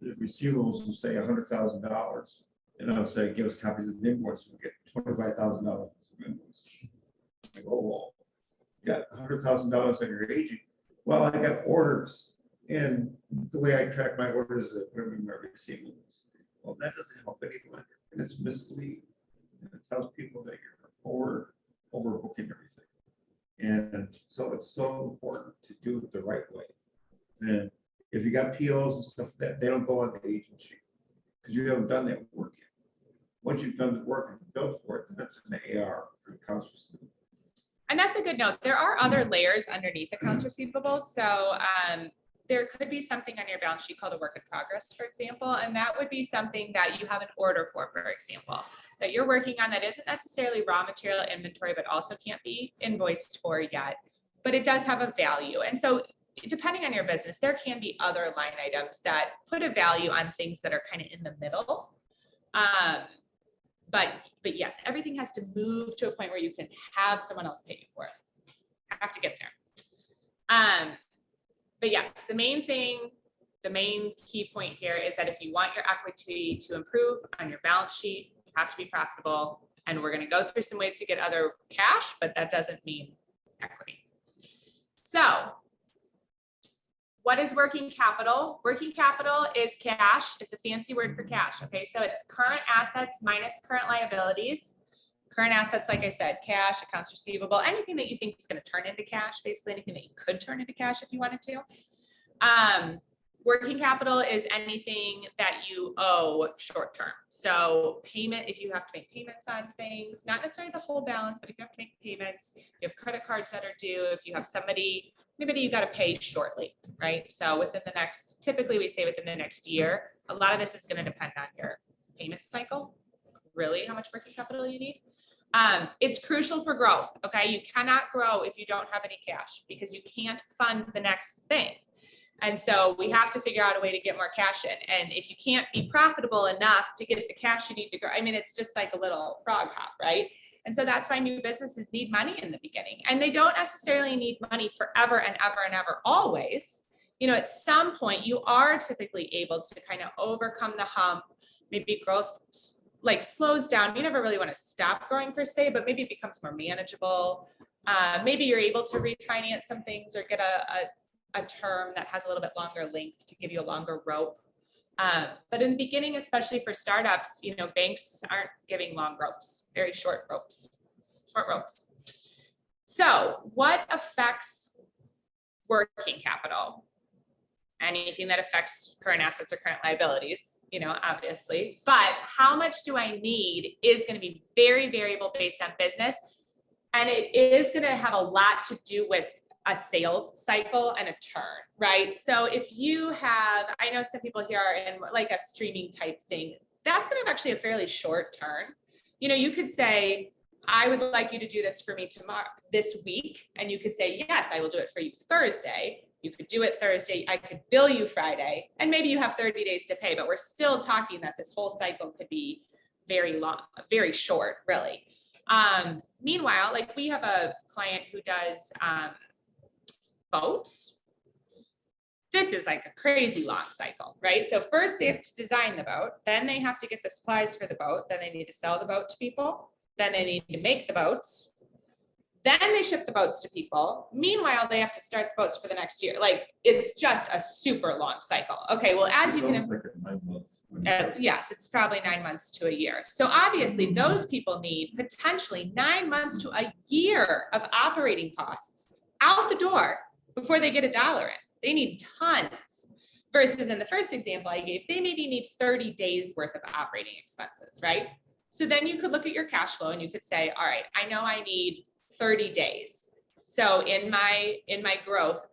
the receivables will say $100,000, and I'll say, give us copies of the invoice, we'll get $25,000 of invoice. I go, well, you got $100,000 on your agent. Well, I got orders, and the way I track my orders is I put them in my receivables. Well, that doesn't help any lender, and it's misleading. And it tells people that you're overbooking everything. And so it's so important to do it the right way. And if you got POs and stuff that they don't go on the agent sheet because you haven't done that work yet. Once you've done the work and built for it, then that's an AR or accounts receivable. And that's a good note. There are other layers underneath accounts receivable. So there could be something on your balance sheet called a work in progress, for example, and that would be something that you have an order for example, that you're working on that isn't necessarily raw material inventory, but also can't be invoiced for yet, but it does have a value. And so depending on your business, there can be other line items that put a value on things that are kind of in the middle. But yes, everything has to move to a point where you can have someone else pay you for it. I have to get there. But yes, the main key point here is that if you want your equity to improve on your balance sheet, you have to be profitable. And we're going to go through some ways to get other cash, but that doesn't mean equity. So what is working capital? Working capital is cash. It's a fancy word for cash. Okay, so it's current assets minus current liabilities. Current assets, like I said, cash, accounts receivable, anything that you think is going to turn into cash, basically anything that you could turn into cash if you wanted to. Working capital is anything that you owe short-term. So payment, if you have to make payments on things, not necessarily the whole balance, but if you have to make payments, you have credit cards that are due, if you have anybody you got to pay shortly, right? So within the next, typically we say within the next year, a lot of this is going to depend on your payment cycle, really how much working capital you need. It's crucial for growth, okay? You cannot grow if you don't have any cash because you can't fund the next thing. And so we have to figure out a way to get more cash in. And if you can't be profitable enough to get the cash you need to grow, I mean, it's just like a little frog hop, right? And so that's why new businesses need money in the beginning. And they don't necessarily need money forever and ever and ever, always. You know, at some point you are typically able to kind of overcome the hump. Maybe growth like slows down. You never really want to stop growing per se, but maybe it becomes more manageable. Maybe you're able to refinance some things or get a term that has a little bit longer length to give you a longer rope. But in the beginning, especially for startups, you know, banks aren't giving long ropes, very short ropes. So what affects working capital? Anything that affects current assets or current liabilities, you know, obviously, but how much do I need is going to be very variable based on business. And it is going to have a lot to do with a sales cycle and a turn, right? So if you have, I know some people here are in like a streaming type thing, that's going to have actually a fairly short turn. You know, you could say, I would like you to do this for me tomorrow, this week. And you could say, yes, I will do it for you Thursday. You could do it Thursday. I could bill you Friday, and maybe you have 30 days to pay, but we're still talking that this whole cycle could be very long, very short, really. Meanwhile, like we have a client who does, boats. This is like a crazy long cycle, right? So first they have to design the boat, then they have to get the supplies for the boat, then they need to sell the boat to people, then they need to make the boats, then they ship the boats to people. Meanwhile, they have to start the boats for the next year. Like it's just a super long cycle. Okay, well, as you can, yes, it's probably 9 months to a year. So obviously those people need potentially 9 months to a year of operating costs out the door before they get $1 in. They need tons. Versus in the first example I gave, they maybe need 30 days worth of operating expenses, right? So then you could look at your cash flow and you could say, all right, I know I need 30 days. So in my growth,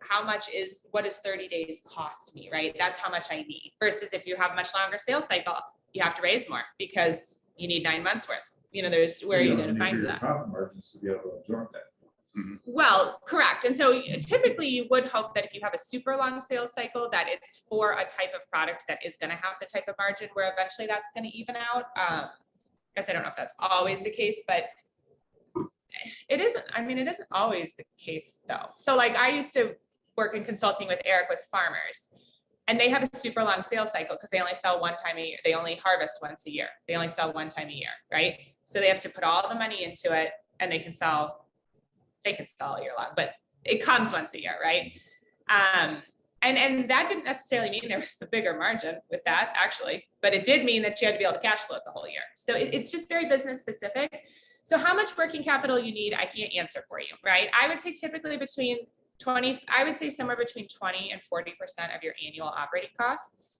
what does 30 days cost me, right? That's how much I need. Versus if you have a much longer sales cycle, you have to raise more because you need 9 months worth. You know, there's where you're going to find that. Profit margins to be able to absorb that. Well, correct. And so typically you would hope that if you have a super long sales cycle, that it's for a type of product that is going to have the type of margin where eventually that's going to even out. I guess I don't know if that's always the case, but it isn't. I mean, it isn't always the case though. So like I used to work in consulting with Eric with farmers, and they have a super long sales cycle because they only sell one time a year. They only harvest once a year. They only sell one time a year, right? So they have to put all the money into it, and they can sell all year long, but it comes once a year, right? And that didn't necessarily mean there was a bigger margin with that actually, but it did mean that you had to be able to cash flow it the whole year. So it's just very business specific. So how much working capital you need, I can't answer for you, right? I would say typically I would say somewhere between 20 and 40% of your annual operating costs.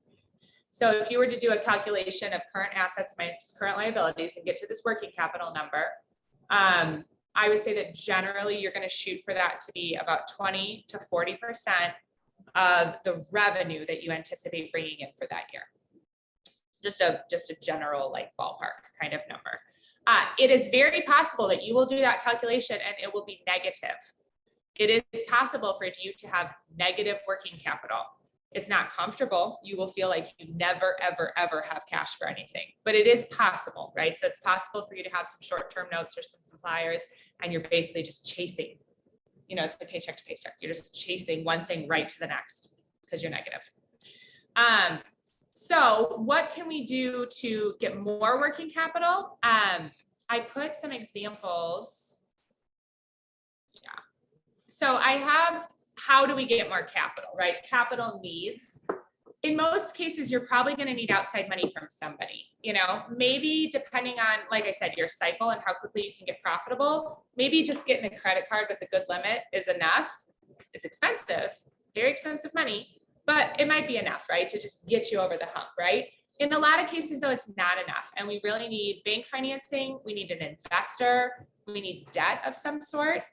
So if you were to do a calculation of current assets minus current liabilities and get to this working capital number, I would say that generally you're going to shoot for that to be about 20 to 40% of the revenue that you anticipate bringing in for that year. Just a general like ballpark kind of number. It is very possible that you will do that calculation and it will be negative. It is possible for you to have negative working capital. It's not comfortable. You will feel like you never, ever, ever have cash for anything, but it is possible, right? So it's possible for you to have some short-term notes or some suppliers, and you're basically just chasing, you know, it's the paycheck to paycheck. You're just chasing one thing right to the next because you're negative. So what can we do to get more working capital? I put some examples. Yeah. So I have, how do we get more capital, right? Capital needs. in most cases, you're probably going to need outside money from somebody, maybe depending on, like I said, your cycle and how quickly you can get profitable, maybe just getting a credit card with a good limit is enough. It's expensive, very expensive money, but it might be enough, right? To just get you over the hump, right? In a lot of cases though, it's not enough. And we really need bank financing. We need an investor. We need debt of some sort.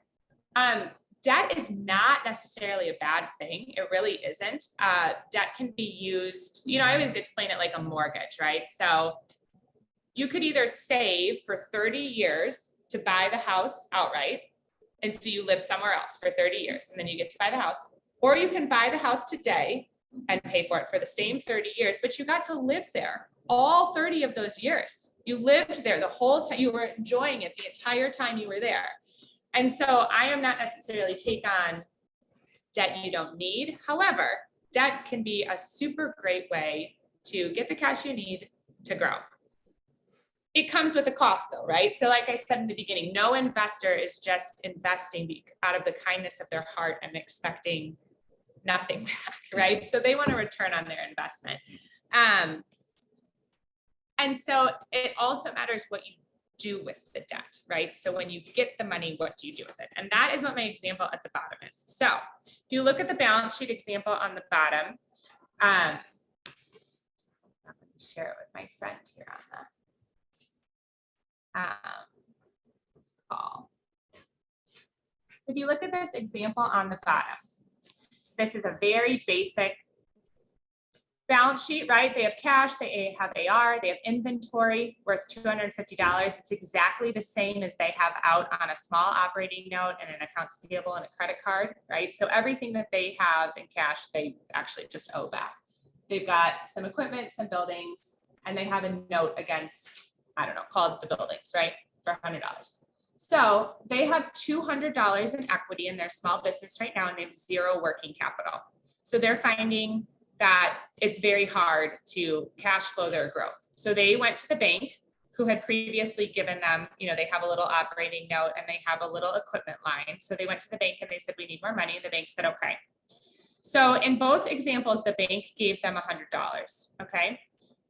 Debt is not necessarily a bad thing. It really isn't. Debt can be used, I always explain it like a mortgage, right? So you could either save for 30 years to buy the house outright. And so you live somewhere else for 30 years and then you get to buy the house, or you can buy the house today and pay for it for the same 30 years, but you got to live there all 30 of those years. You lived there the whole time. You were enjoying it the entire time you were there. And so I am not necessarily take on debt you don't need. However, debt can be a super great way to get the cash you need to grow. It comes with a cost though, right? So like I said in the beginning, no investor is just investing out of the kindness of their heart and expecting nothing back, right? So they want a return on their investment. And so it also matters what you do with the debt, right? So when you get the money, what do you do with it? And that is what my example at the bottom is. So if you look at the balance sheet example on the bottom, I'm going to share it with my friend here on the call. So if you look at this example on the bottom, this is a very basic balance sheet, right? They have cash, they have AR, they have inventory worth $250. It's exactly the same as they have out on a small operating note and an accounts payable and a credit card, right? So everything that they have in cash, they actually just owe back. They've got some equipment, some buildings, and they have a note against, I don't know, called the buildings, right? For $100. So they have $200 in equity in their small business right now, and they have zero working capital. So they're finding that it's very hard to cash flow their growth. So they went to the bank who had previously given them, they have a little operating note and they have a little equipment line. So they went to the bank and they said, we need more money. And the bank said, okay. So in both examples, the bank gave them $100, okay?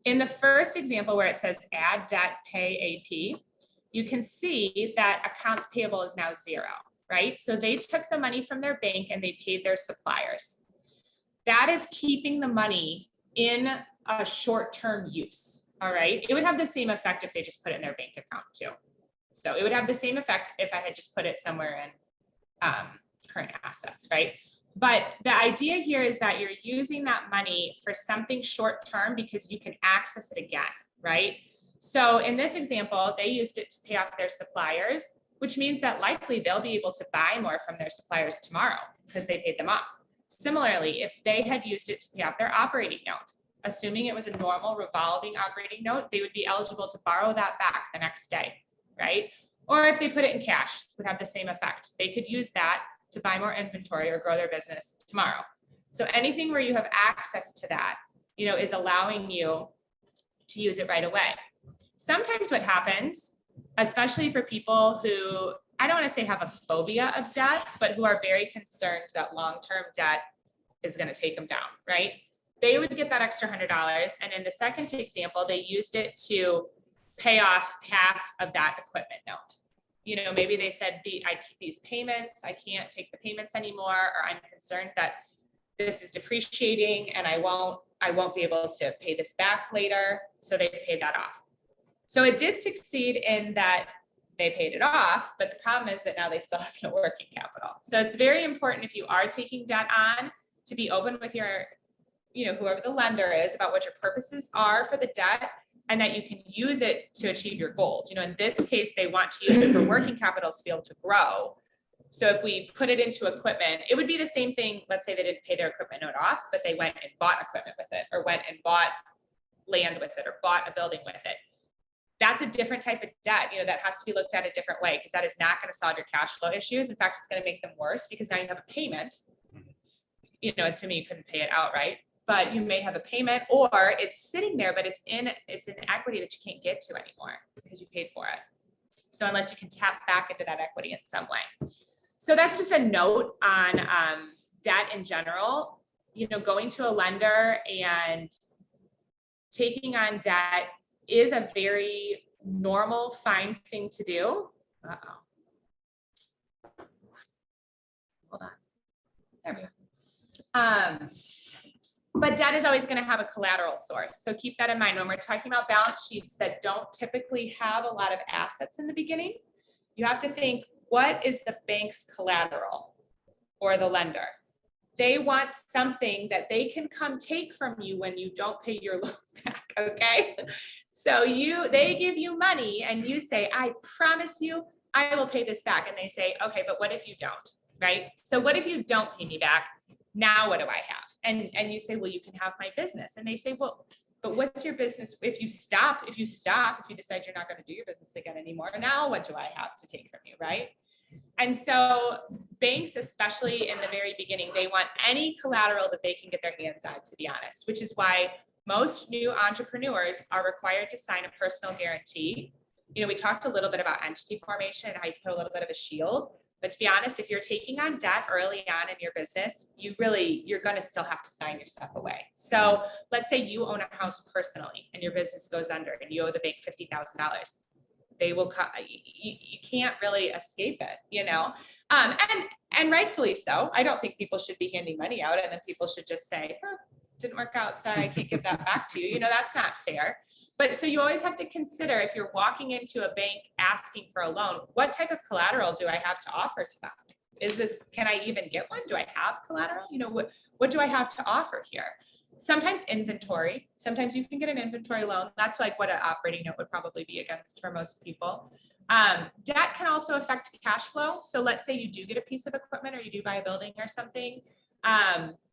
In the first example where it says add debt, pay AP, you can see that accounts payable is now zero, right? So they took the money from their bank and they paid their suppliers. That is keeping the money in a short-term use, all right? It would have the same effect if they just put it in their bank account too. So it would have the same effect if I had just put it somewhere in current assets, right? But the idea here is that you're using that money for something short-term because you can access it again, right? So in this example, they used it to pay off their suppliers, which means that likely they'll be able to buy more from their suppliers tomorrow because they paid them off. Similarly, if they had used it to pay off their operating note, assuming it was a normal revolving operating note, they would be eligible to borrow that back the next day, right? Or if they put it in cash, it would have the same effect. They could use that to buy more inventory or grow their business tomorrow. So anything where you have access to that, is allowing you to use it right away. Sometimes what happens, especially for people who, I don't want to say have a phobia of debt, but who are very concerned that long-term debt is going to take them down, right? They would get that extra $100. And in the second example, they used it to pay off half of that equipment note. Maybe they said, I keep these payments, I can't take the payments anymore, or I'm concerned that this is depreciating and I won't be able to pay this back later. So they paid that off. So it did succeed in that they paid it off, but the problem is that now they still have no working capital. So it's very important if you are taking debt on to be open with your, whoever the lender is about what your purposes are for the debt and that you can use it to achieve your goals. In this case, they want to use it for working capital to be able to grow. So if we put it into equipment, it would be the same thing. Let's say they didn't pay their equipment note off, but they went and bought equipment with it or went and bought land with it or bought a building with it. That's a different type of debt, that has to be looked at a different way because that is not going to solve your cash flow issues. In fact, it's going to make them worse because now you have a payment, assuming you couldn't pay it outright, but you may have a payment or it's sitting there, but it's in equity that you can't get to anymore because you paid for it. So unless you can tap back into that equity in some way. So that's just a note on debt in general. going to a lender and taking on debt is a very normal, fine thing to do. Uh-oh. Hold on. There we go. But debt is always going to have a collateral source. So keep that in mind when we're talking about balance sheets that don't typically have a lot of assets in the beginning. You have to think, what is the bank's collateral or the lender? They want something that they can come take from you when you don't pay your loan back, okay? So they give you money and you say, I promise you, I will pay this back. And they say, okay, but what if you don't, right? So what if you don't pay me back? Now what do I have? And you say, well, you can have my business. And they say, well, but what's your business? If you decide you're not going to do your business again anymore, now what do I have to take from you, right? And so banks, especially in the very beginning, they want any collateral that they can get their hands on, to be honest, which is why most new entrepreneurs are required to sign a personal guarantee. We talked a little bit about entity formation and how you put a little bit of a shield. But to be honest, if you're taking on debt early on in your business, you're going to still have to sign your stuff away. So let's say you own a house personally and your business goes under and you owe the bank $50,000. They will come, you can't really escape it, and rightfully so. I don't think people should be handing money out and then people should just say, didn't work out, sorry, I can't give that back to you. That's not fair. But so you always have to consider, if you're walking into a bank asking for a loan, what type of collateral do I have to offer to them? Can I even get one? Do I have collateral? What do I have to offer here? Sometimes inventory. Sometimes you can get an inventory loan. That's like what an operating note would probably be against for most people. Debt can also affect cash flow. So let's say you do get a piece of equipment or you do buy a building or something.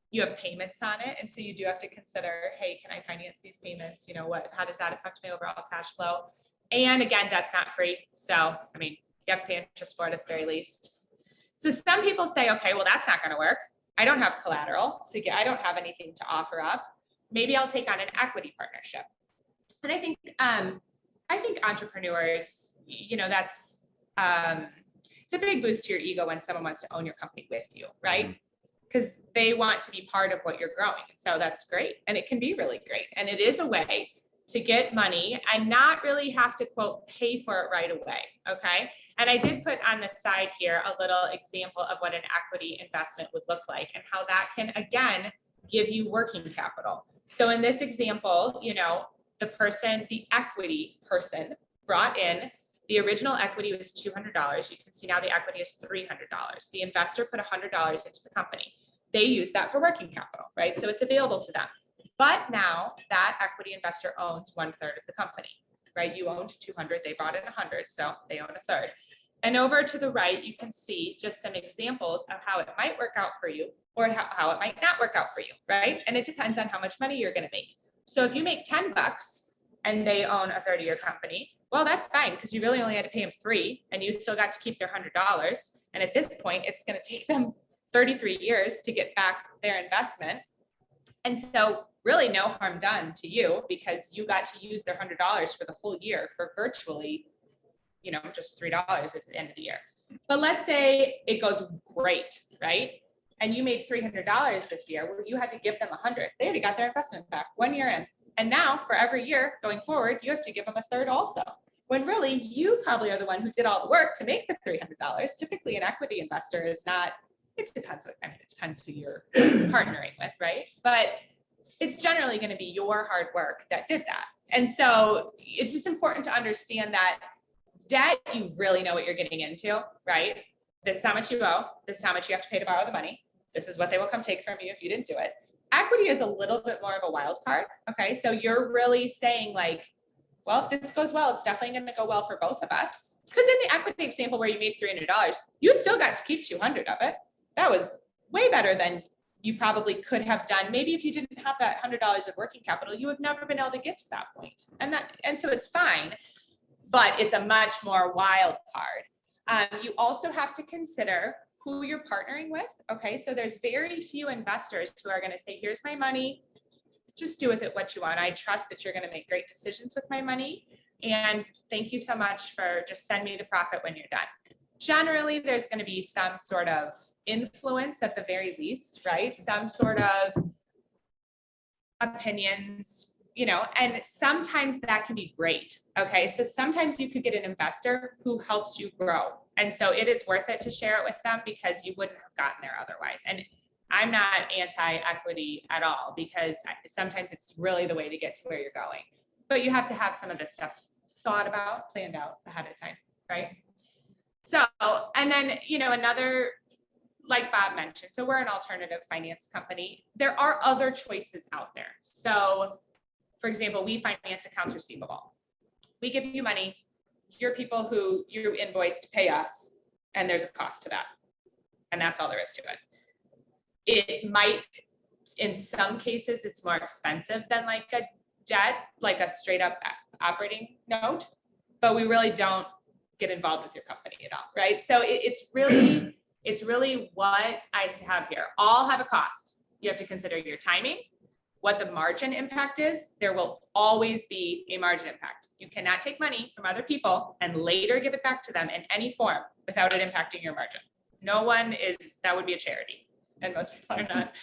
You have payments on it. And so you do have to consider, hey, can I finance these payments? How does that affect my overall cash flow? And again, debt's not free. So, you have to pay interest for it at the very least. So some people say, okay, well, that's not going to work. I don't have collateral I don't have anything to offer up. Maybe I'll take on an equity partnership. And I think entrepreneurs, that's, it's a big boost to your ego when someone wants to own your company with you, right? Because they want to be part of what you're growing. So that's great. And it can be really great. And it is a way to get money and not really have to, quote, pay for it right away, okay? And I did put on the side here a little example of what an equity investment would look like and how that can, again, give you working capital. So in this example, the equity person brought in, the original equity was $200. You can see now the equity is $300. The investor put $100 into the company. They use that for working capital, right? So it's available to them. But now that equity investor owns 1/3 of the company, right? You owned 200, they brought in 100, so they own 1/3. And over to the right, you can see just some examples of how it might work out for you or how it might not work out for you, right? And it depends on how much money you're gonna make. So if you make $10 and they own 1/3 of your company, well, that's fine because you really only had to pay them $3 and you still got to keep their $100. And at this point, it's gonna take them 33 years to get back their investment. And so really no harm done to you because you got to use their $100 for the whole year for virtually, just $3 at the end of the year. But let's say it goes great, right? And you made $300 this year where you had to give them 100. They already got their investment back 1 year in. And now for every year going forward, you have to give them 1/3 also. When really you probably are the one who did all the work to make the $300. Typically an equity investor is not, it depends who you're partnering with, right? But it's generally going to be your hard work that did that. And so it's just important to understand that debt, you really know what you're getting into, right? This is how much you owe. This is how much you have to pay to borrow the money. This is what they will come take from you if you didn't do it. Equity is a little bit more of a wild card. Okay. So you're really saying like, well, if this goes well, it's definitely going to go well for both of us. Because in the equity example where you made $300, you still got to keep 200 of it. That was way better than you probably could have done. Maybe if you didn't have that $100 of working capital, you would never been able to get to that point. And so it's fine, but it's a much more wild card. You also have to consider who you're partnering with. Okay, so there's very few investors who are going to say, here's my money, just do with it what you want. I trust that you're going to make great decisions with my money. And thank you so much for just send me the profit when you're done. generally there's going to be some sort of influence at the very least, right? Some sort of opinions, and sometimes that can be great. Okay. So sometimes you could get an investor who helps you grow. And so it is worth it to share it with them because you wouldn't have gotten there otherwise. And I'm not anti-equity at all because sometimes it's really the way to get to where you're going, but you have to have some of this stuff thought about, planned out ahead of time. Right. So, and then, another, like Bob mentioned, so we're an alternative finance company. There are other choices out there. So for example, we finance accounts receivable. We give you money, your people who you invoice to pay us, and there's a cost to that. And that's all there is to it. It might, in some cases, it's more expensive than like a debt, like a straight up operating note, but we really don't get involved with your company at all, right? So it's really what I have here. All have a cost. You have to consider your timing, what the margin impact is. There will always be a margin impact. You cannot take money from other people and later give it back to them in any form without it impacting your margin. No one is, that would be a charity. And most people are not,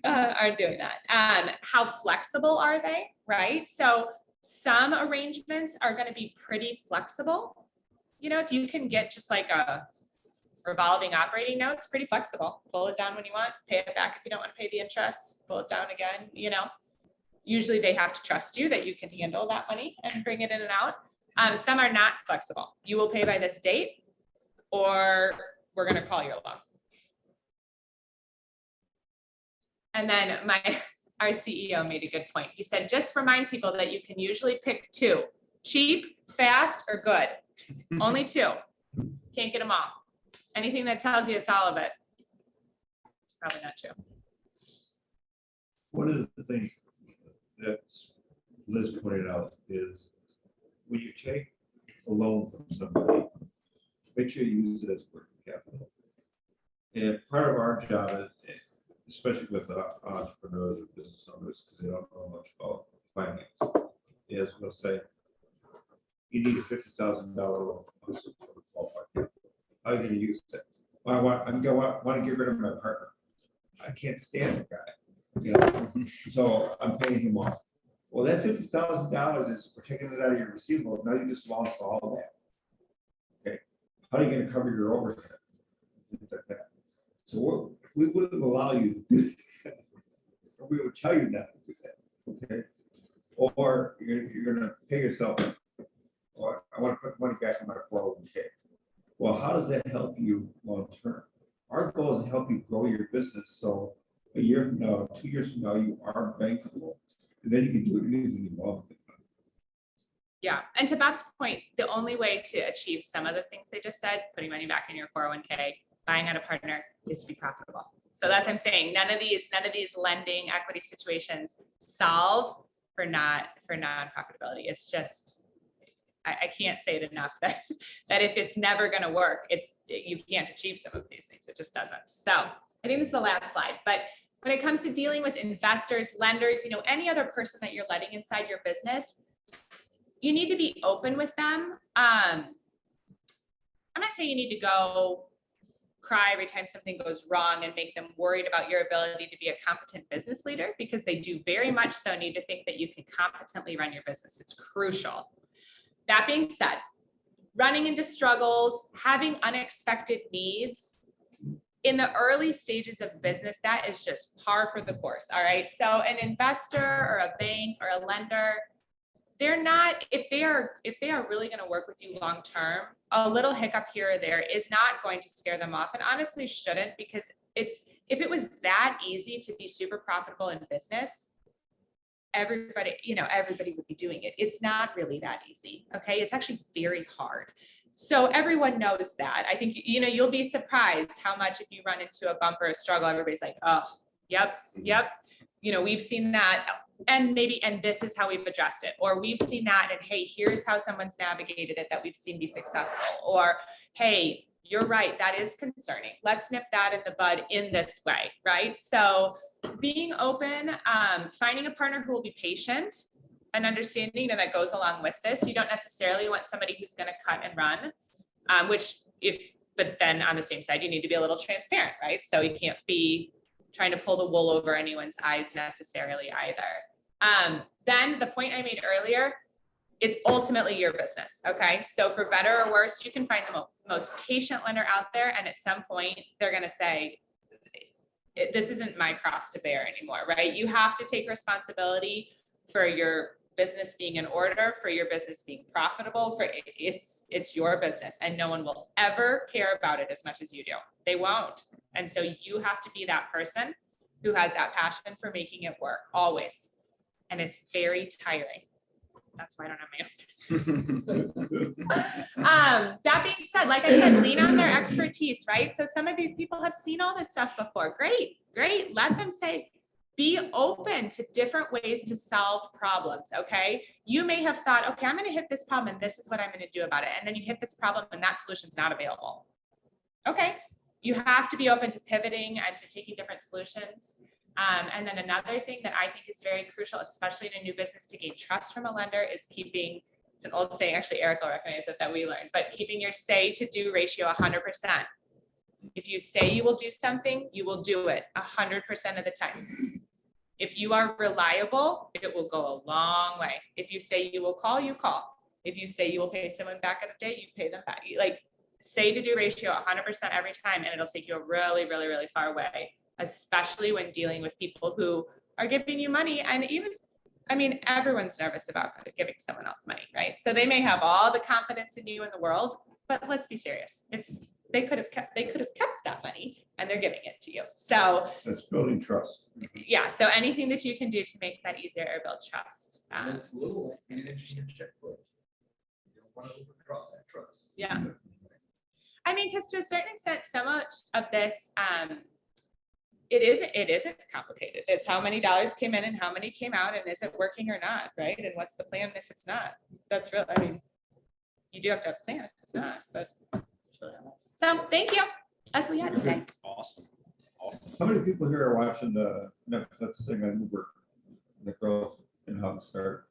aren't doing that. How flexible are they, right? So some arrangements are going to be pretty flexible. If you can get just like a revolving operating note, it's pretty flexible. Pull it down when you want, pay it back if you don't want to pay the interest, pull it down again, Usually they have to trust you that you can handle that money and bring it in and out. Some are not flexible. You will pay by this date or we're going to call your loan. And then our CEO made a good point. He said, just remind people that you can usually pick two: cheap, fast, or good. Only two. Can't get them all. Anything that tells you it's all of it, probably not true. One of the things that Liz pointed out is when you take a loan from somebody, make sure you use it as working capital. And part of our job, especially with entrepreneurs or business owners, because they don't know much about finance, is we'll say, you need a $50,000 loan. How are you going to use it? Well, I want to get rid of my partner. I can't stand the guy, so I'm paying him off. Well, that $50,000 is, we're taking it out of your receivables. Now you just lost all of that. Okay, how are you going to cover your overhead? Things like that. So we wouldn't allow you to do that. We would tell you not to do that. Okay, or you're going to pay yourself. Or I want to put money back in my 401k. Well, how does that help you long term? Our goal is to help you grow your business. So a year from now, 2 years from now, you are bankable. And then you can do it anything you want with it. Yeah. And to Bob's point, the only way to achieve some of the things they just said, putting money back in your 401k, buying out a partner, is to be profitable. So that's what I'm saying. None of these lending equity situations solve for non-profitability. It's just, I can't say it enough that if it's never going to work, you can't achieve some of these things. It just doesn't. So I think this is the last slide. But when it comes to dealing with investors, lenders, any other person that you're letting inside your business, you need to be open with them. I'm not saying you need to go cry every time something goes wrong and make them worried about your ability to be a competent business leader, because they do very much so need to think that you can competently run your business. It's crucial. That being said, running into struggles, having unexpected needs in the early stages of business, that is just par for the course. All right. So an investor or a bank or a lender, they're not, if they are really going to work with you long term, a little hiccup here or there is not going to scare them off, and honestly shouldn't, because if it was that easy to be super profitable in business, everybody would be doing it. It's not really that easy. Okay. It's actually very hard. So everyone knows that. I think, you'll be surprised how much, if you run into a bump or a struggle, everybody's like, oh, yep. We've seen that, and this is how we've addressed it. Or we've seen that, and hey, here's how someone's navigated it that we've seen be successful. Or, hey, you're right, that is concerning. Let's nip that in the bud in this way, right? So being open, finding a partner who will be patient and understanding that goes along with this. You don't necessarily want somebody who's going to cut and run, which if but then on the same side, you need to be a little transparent, right? So you can't be trying to pull the wool over anyone's eyes necessarily either. Then the point I made earlier, it's ultimately your business, okay? So for better or worse, you can find the most patient lender out there, and at some point, they're gonna say, this isn't my cross to bear anymore, right? You have to take responsibility for your business being in order, for your business being profitable, for it's your business, and no one will ever care about it as much as you do. They won't. And so you have to be that person who has that passion for making it work always. And it's very tiring. That's why I don't have my own business. That being said, like I said, lean on their expertise, right? So some of these people have seen all this stuff before. Great. Let them say, be open to different ways to solve problems, okay? You may have thought, okay, I'm gonna hit this problem and this is what I'm gonna do about it. And then you hit this problem and that solution's not available. Okay, you have to be open to pivoting and to taking different solutions. And then another thing that I think is very crucial, especially in a new business, to gain trust from a lender is keeping, it's an old saying, actually Eric will recognize it, that we learned, but keeping your say to do ratio 100%. If you say you will do something, you will do it 100% of the time. If you are reliable, it will go a long way. If you say you will call, you call. If you say you will pay someone back in a day, you pay them back. Like, say to do ratio 100% every time, and it'll take you a really, really, really far way, especially when dealing with people who are giving you money. And even, I mean, everyone's nervous about giving someone else money, right? So they may have all the confidence in you in the world, but let's be serious. They could have kept that money and they're giving it to you. So That's building trust. yeah, so anything that you can do to make that easier or build trust. It's little. It's gonna be interesting. Checkbook. You don't want to overdraw that trust. Yeah. I mean, because to a certain extent, so much of this, it isn't complicated. It's how many dollars came in and how many came out, and is it working or not, right? And what's the plan if it's not? That's real. I mean, you do have to have a plan if it's not, but it's really nice. So thank you. That's what we had today. Awesome. How many people here are watching the Netflix thing on Uber, the growth and how it started?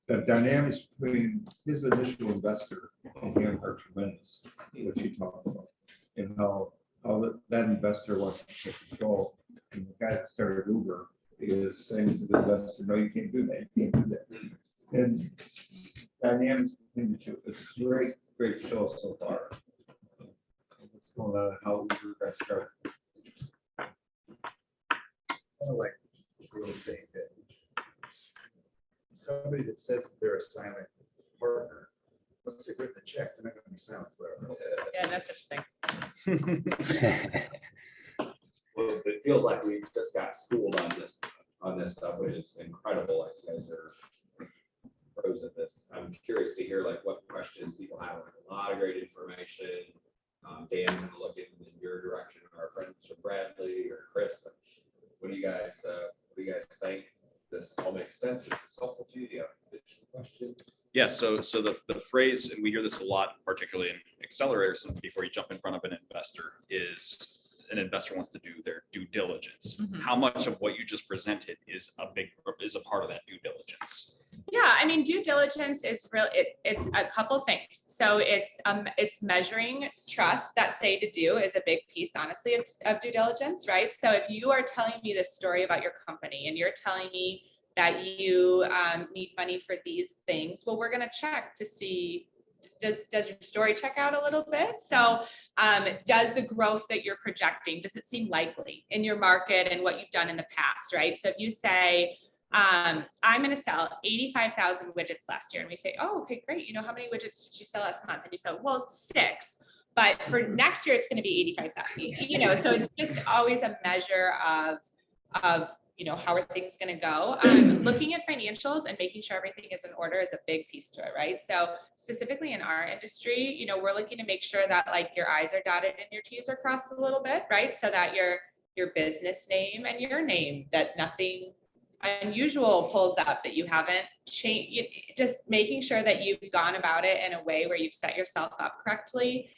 The dynamics between his initial investor and him are tremendous, what you talked about, and how that investor wants to take control. And the guy that started Uber is saying to the investor, no, you can't do that, you can't do that. And dynamics between the two, it's a great show so far. What's going on, how Uber got started. Kind of like real estate that somebody that says they're a silent partner, once they've written the check, they're not gonna be silent forever. Yeah, no such thing. Well, it feels like we just got schooled on this stuff, which is incredible. Like, you guys are pros at this. I'm curious to hear like what questions people have. A lot of great information. Dan, kind of looking in your direction. Our friends from Bradley or Chris. What do you guys think? This all makes sense? Is this helpful to you? Do you have additional questions? Yeah, so the phrase, and we hear this a lot, particularly in accelerators, before you jump in front of an investor, is an investor wants to do their due diligence. Mhm. How much of what you just presented is a part of that due diligence? Yeah, I mean, due diligence is real. It's a couple things. So it's measuring trust. That say to do is a big piece, honestly, of due diligence, right? So if you are telling me this story about your company and you're telling me that you need money for these things, well, we're going to check to see, does your story check out a little bit? So does the growth that you're projecting, does it seem likely in your market and what you've done in the past, right? So if you say, I'm going to sell 85,000 widgets last year. And we say, oh, okay, great. You know, how many widgets did you sell last month? And you say, well, 6, but for next year, it's going to be 85,000, you know, so it's just always a measure of, you know, how are things going to go? Looking at financials and making sure everything is in order is a big piece to it, right? So specifically in our industry, you know, we're looking to make sure that like your I's are dotted and your T's are crossed a little bit, right? So that your business name and your name, that nothing unusual pulls up, that you haven't changed, just making sure that you've gone about it in a way where you've set yourself up correctly,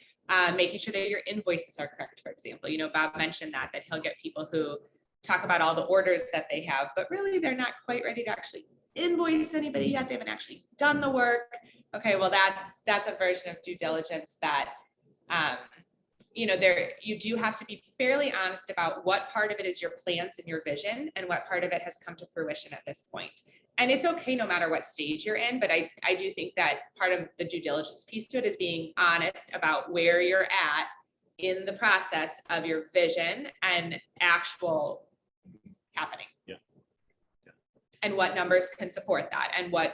making sure that your invoices are correct, for example. You know, Bob mentioned that he'll get people who talk about all the orders that they have, but really they're not quite ready to actually invoice anybody yet. They haven't actually done the work. Okay, well, that's a version of due diligence that you do have to be fairly honest about what part of it is your plans and your vision and what part of it has come to fruition at this point. And it's okay no matter what stage you're in, but I do think that part of the due diligence piece to it is being honest about where you're at in the process of your vision and actual happening. Yeah. And what numbers can support that, and what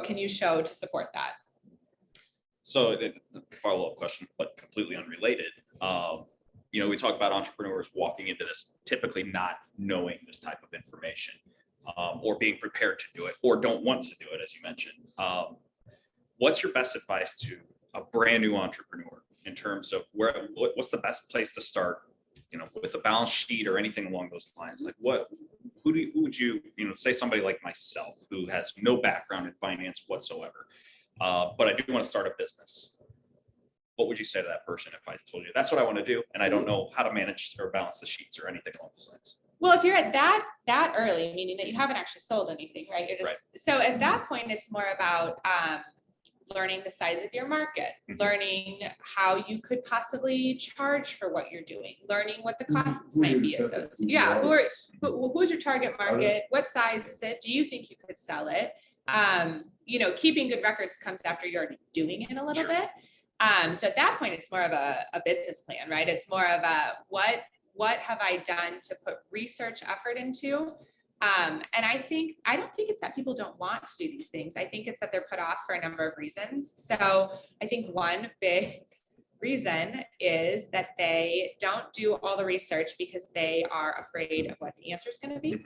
can you show to support that? So follow-up question, but completely unrelated. We talk about entrepreneurs walking into this typically not knowing this type of information, or being prepared to do it, or don't want to do it, as you mentioned. What's your best advice to a brand new entrepreneur in terms of what's the best place to start, with a balance sheet or anything along those lines? Like who would you, say somebody like myself who has no background in finance whatsoever, but I do want to start a business. What would you say to that person if I told you that's what I want to do and I don't know how to manage or balance the sheets or anything along those lines? Well, if you're at that early, meaning that you haven't actually sold anything, right? You're just So at that point, it's more about learning the size of your market, learning how you could possibly charge for what you're doing, learning what the costs might be associated. Yeah, who's your target market? What size is it? Do you think you could sell it? Keeping good records comes after you're already doing it a little bit. So at that point, it's more of a business plan, right? It's more of a what have I done to put research effort into? And I don't think it's that people don't want to do these things. I think it's that they're put off for a number of reasons. So I think one big reason is that they don't do all the research because they are afraid of what the answer is going to be.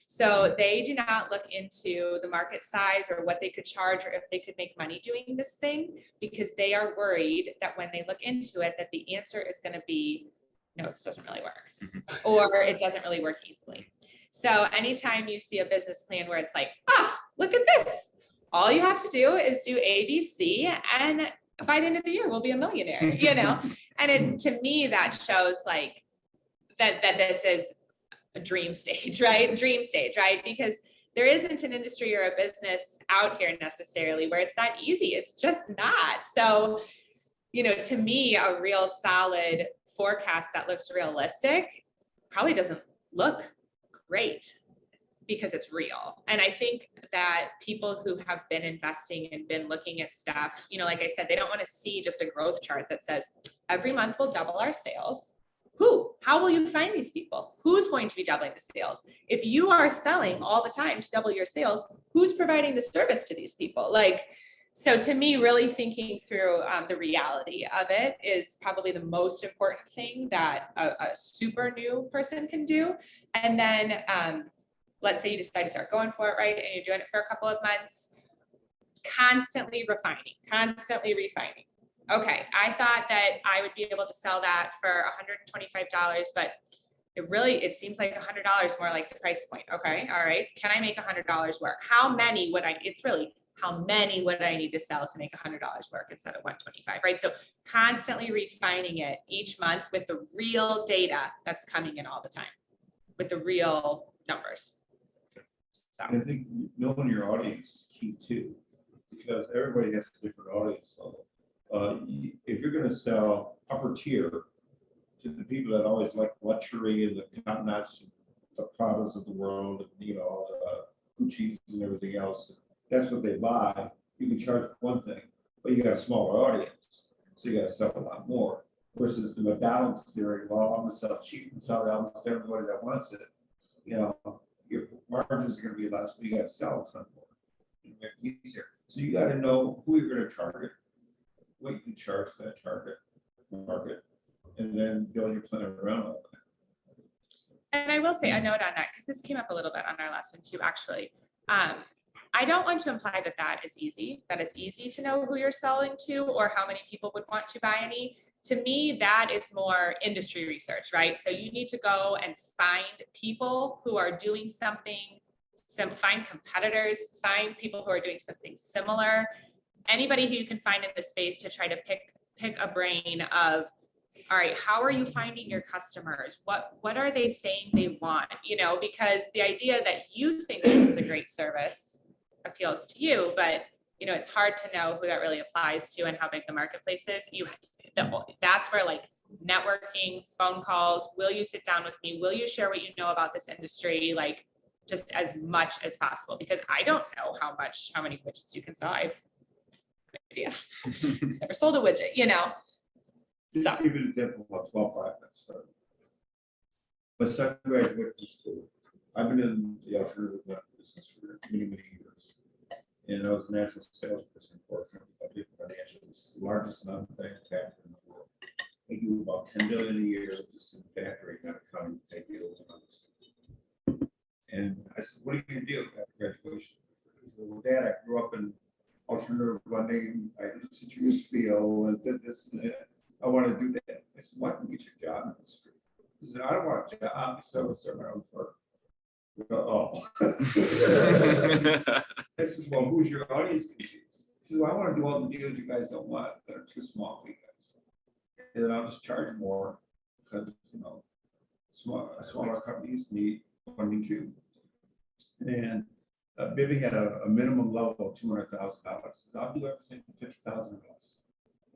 So they do not look into the market size or what they could charge or if they could make money doing this thing, because they are worried that when they look into it, that the answer is going to be, no, this doesn't really work, or it doesn't really work easily. So anytime you see a business plan where it's like, look at this, all you have to do is do A, B, C, and by the end of the year, we'll be a millionaire, And to me, that shows like that this is a dream stage, right? Because there isn't an industry or a business out here necessarily where it's that easy. It's just not. So, to me, a real solid forecast that looks realistic probably doesn't look great because it's real. And I think that people who have been investing and been looking at stuff, like I said, they don't want to see just a growth chart that says every month we'll double our sales. How will you find these people? Who's going to be doubling the sales? If you are selling all the time to double your sales, who's providing the service to these people? So to me, really thinking through the reality of it is probably the most important thing that a super new person can do. And then let's say you decide to start going for it, right? And you're doing it for a couple of months, constantly refining, constantly refining. Okay, I thought that I would be able to sell that for $125, but it seems like $100 more like the price point. Okay, all right. Can I make $100 work? How many would I need to sell to make $100 work instead of $125, right? So constantly refining it each month with the real data that's coming in all the time, with the real numbers. So I think knowing your audience is key too, because everybody has a different audience level. If you're going to sell upper tier to the people that always like luxury and the top-notch, the Pradas of the world, Gucci's and everything else, that's what they buy. You can charge for one thing, but you got a smaller audience, so you got to sell a lot more. Versus the McDonald's theory, well, I'm going to sell cheap and sell it almost everybody that wants it. Your margins are going to be less, but you got to sell a ton more. Make it easier. So you got to know who you're going to target, what you can charge for that target market, and then build your plan around all that. And I will say a note on that, because this came up a little bit on our last one too, actually. I don't want to imply that that is easy, that it's easy to know who you're selling to or how many people would want to buy any. To me, that is more industry research, right? So you need to go and find people who are doing something, find competitors, find people who are doing something similar. Anybody who you can find in the space to try to pick a brain of, all right, how are you finding your customers? What are they saying they want? Because the idea that you think this is a great service appeals to you, but it's hard to know who that really applies to and how big the marketplace is. That's where networking, phone calls. Will you sit down with me? Will you share what you know about this industry? Like just as much as possible, because I don't know how many widgets you can sell. I have no idea. Never sold a widget, you know? Just So, give you an example of 12 started. My son graduated from school. I've been in the alternative business for many, many years. And I was a national salesperson for a company called Whitten Financials, the largest non-manufacturer in the world. They do about 10 billion a year just in factory, not accounting, payable, and other stuff. And I said, what are you gonna do after graduation? He said, well, Dad, I grew up in alternative funding. I listened to your spiel and did this and that. I want to do that. I said, why don't you get your job in the street? He said, I don't want a job. So I would start my own firm. We go, oh. I said, well, who's your audience? He says, well, I want to do all the deals you guys don't want that are too small for you guys. And then I'll just charge more because, you know, smaller companies need funding too. And Bibby had a minimum level of $200,000. I'll do everything for $50,000.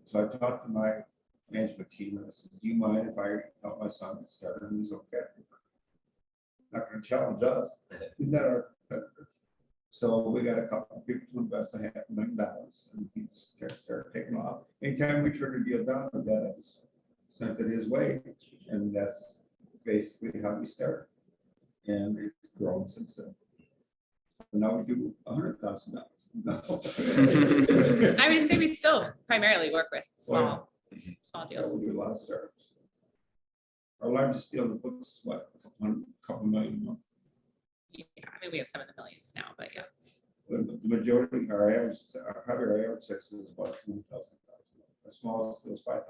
So I talked to my management team and I said, do you mind if I help my son get started? And he's okay. Not going to challenge us. He's not our competitor. So we got a couple of people to invest $500,000 and he started taking off. Anytime we turned a deal down with that, I just sent it his way. And that's basically how we started. And it's grown since then. Now we do $100,000. I would say we still primarily work with small Yeah, deals. we do a lot of startups. Our largest deal in the books is what, a couple million a month. Yeah, I mean, we have some in the millions now, but yeah. The majority, our average size is about $20,000. The smallest deal is $5,000.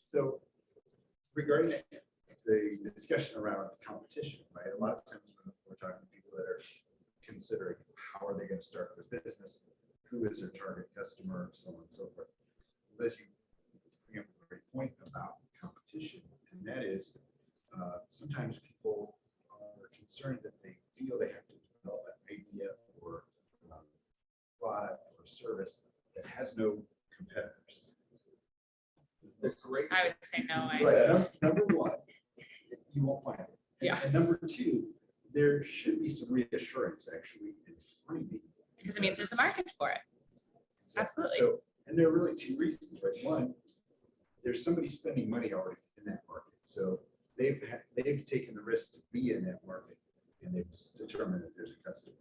So regarding the discussion around competition, right? A lot of times when we're talking to people that are considering how are they going to start their business, who is their target customer, so on and so forth. As you bring up a great point about competition, and that is sometimes people are concerned that they feel they have to develop an idea or product or service that has no competitors. That's great. I would say no. Right. Number one, you won't find it. Yeah. And number two, there should be some reassurance actually in finding. Because it means there's a market for it. Absolutely. So, and there are really two reasons, right? One, there's somebody spending money already in that market. So they've taken the risk to be in that market and they've determined that there's a customer.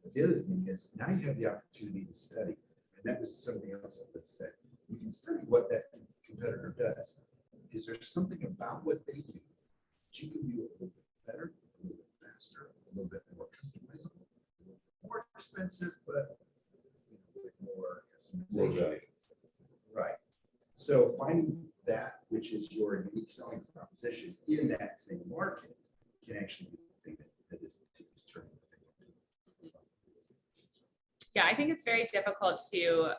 But the other thing is now you have the opportunity to study. And that was something else that was said. You can study what that competitor does. Is there something about what they do that you can do a little bit better, a little bit faster, a little bit more customizable, a little bit more expensive, but with more customization? Right. So finding that which is your unique selling proposition in that same market can actually be the thing that is turning the thing. Yeah, I think it's very difficult to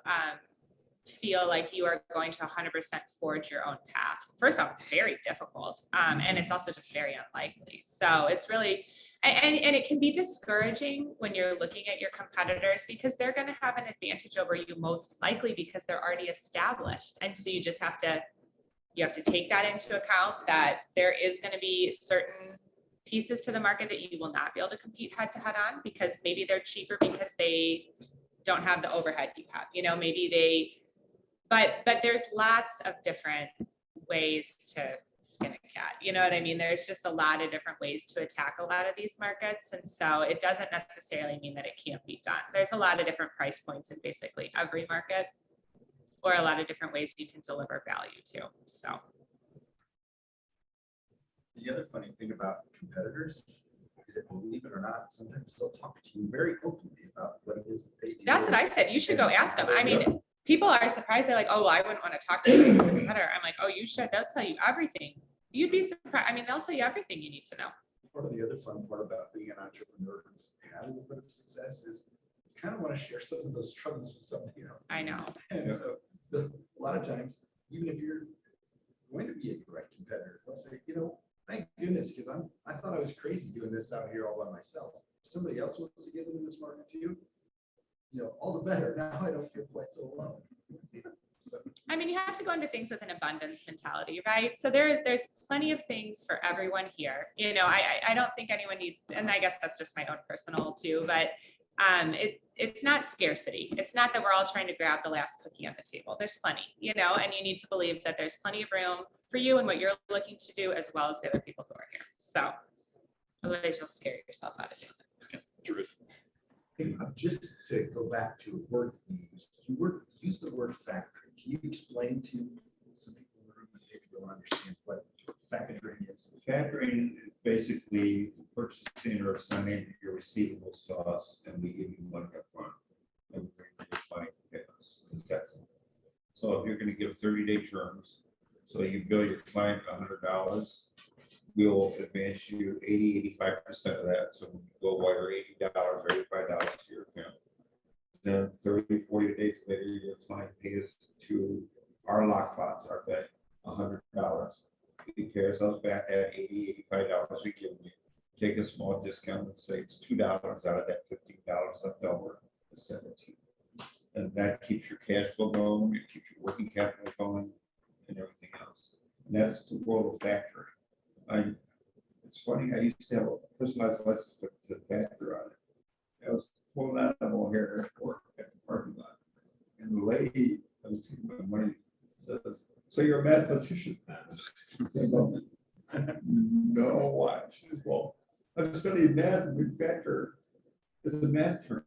feel like you are going to 100% forge your own path. First off, it's very difficult. And it's also just very unlikely. So it's really, and it can be discouraging when you're looking at your competitors because they're going to have an advantage over you most likely because they're already established. And so you just have to, take that into account that there is going to be certain pieces to the market that you will not be able to compete head to head on because maybe they're cheaper because they don't have the overhead you have, maybe they, but there's lots of different ways to skin a cat. You know what I mean? There's just a lot of different ways to attack a lot of these markets. And so it doesn't necessarily mean that it can't be done. There's a lot of different price points in basically every market or a lot of different ways you can deliver value to. So. The other funny thing about competitors is that, believe it or not, sometimes they'll talk to you very openly about what it is that they do. That's what I said. You should go ask them. I mean, people are surprised. They're like, oh, well, I wouldn't want to talk to you as a competitor. I'm like, oh, you should. They'll tell you everything. You'd be surprised. I mean, they'll tell you everything you need to know. Part of the other fun part about being an entrepreneur who's had a little bit of success is you kind of want to share some of those struggles with somebody else. I know. And so a lot of times, even if you're going to be a direct competitor, they'll say, thank goodness, because I thought I was crazy doing this out here all by myself. If somebody else wants to get into this market too, all the better. Now I don't feel quite so alone. So, I mean, you have to go into things with an abundance mentality, right? So there's plenty of things for everyone here. I don't think anyone needs, and I guess that's just my own personal too, but it's not scarcity. It's not that we're all trying to grab the last cookie on the table. There's plenty, and you need to believe that there's plenty of room for you and what you're looking to do, as well as the other people who are here. So otherwise you'll scare yourself out of doing it. Truth. hey, just to go back to a word you used the word factory. Can you explain to some people in the room that maybe don't understand what factoring is? Factoring is basically purchasing or assigning your receivables to us, and we give you money up front. And we bring your client to pay us. It's that simple. So if you're gonna give 30-day terms, so you bill your client $100, we'll advance you 85% of that. So we'll wire $80 or $85 to your account. Then 30, 40 days later, your client pays to our lockbox, our bank, $100. He pays us back at $80, $85 we give you. Take a small discount and say it's $2 out of that $15 left over, the 17. And that keeps your cash flow going, it keeps your working capital going, and everything else. And that's the world of factoring. It's funny, I used to have a personalized license with the factor on it. I was pulling out of O'Hare Airport at the parking lot. And the lady that was taking my money says, "So you're a mathematician?" I go, "No, why?" She says, "Well, I'm studying math, and we factor is a math term.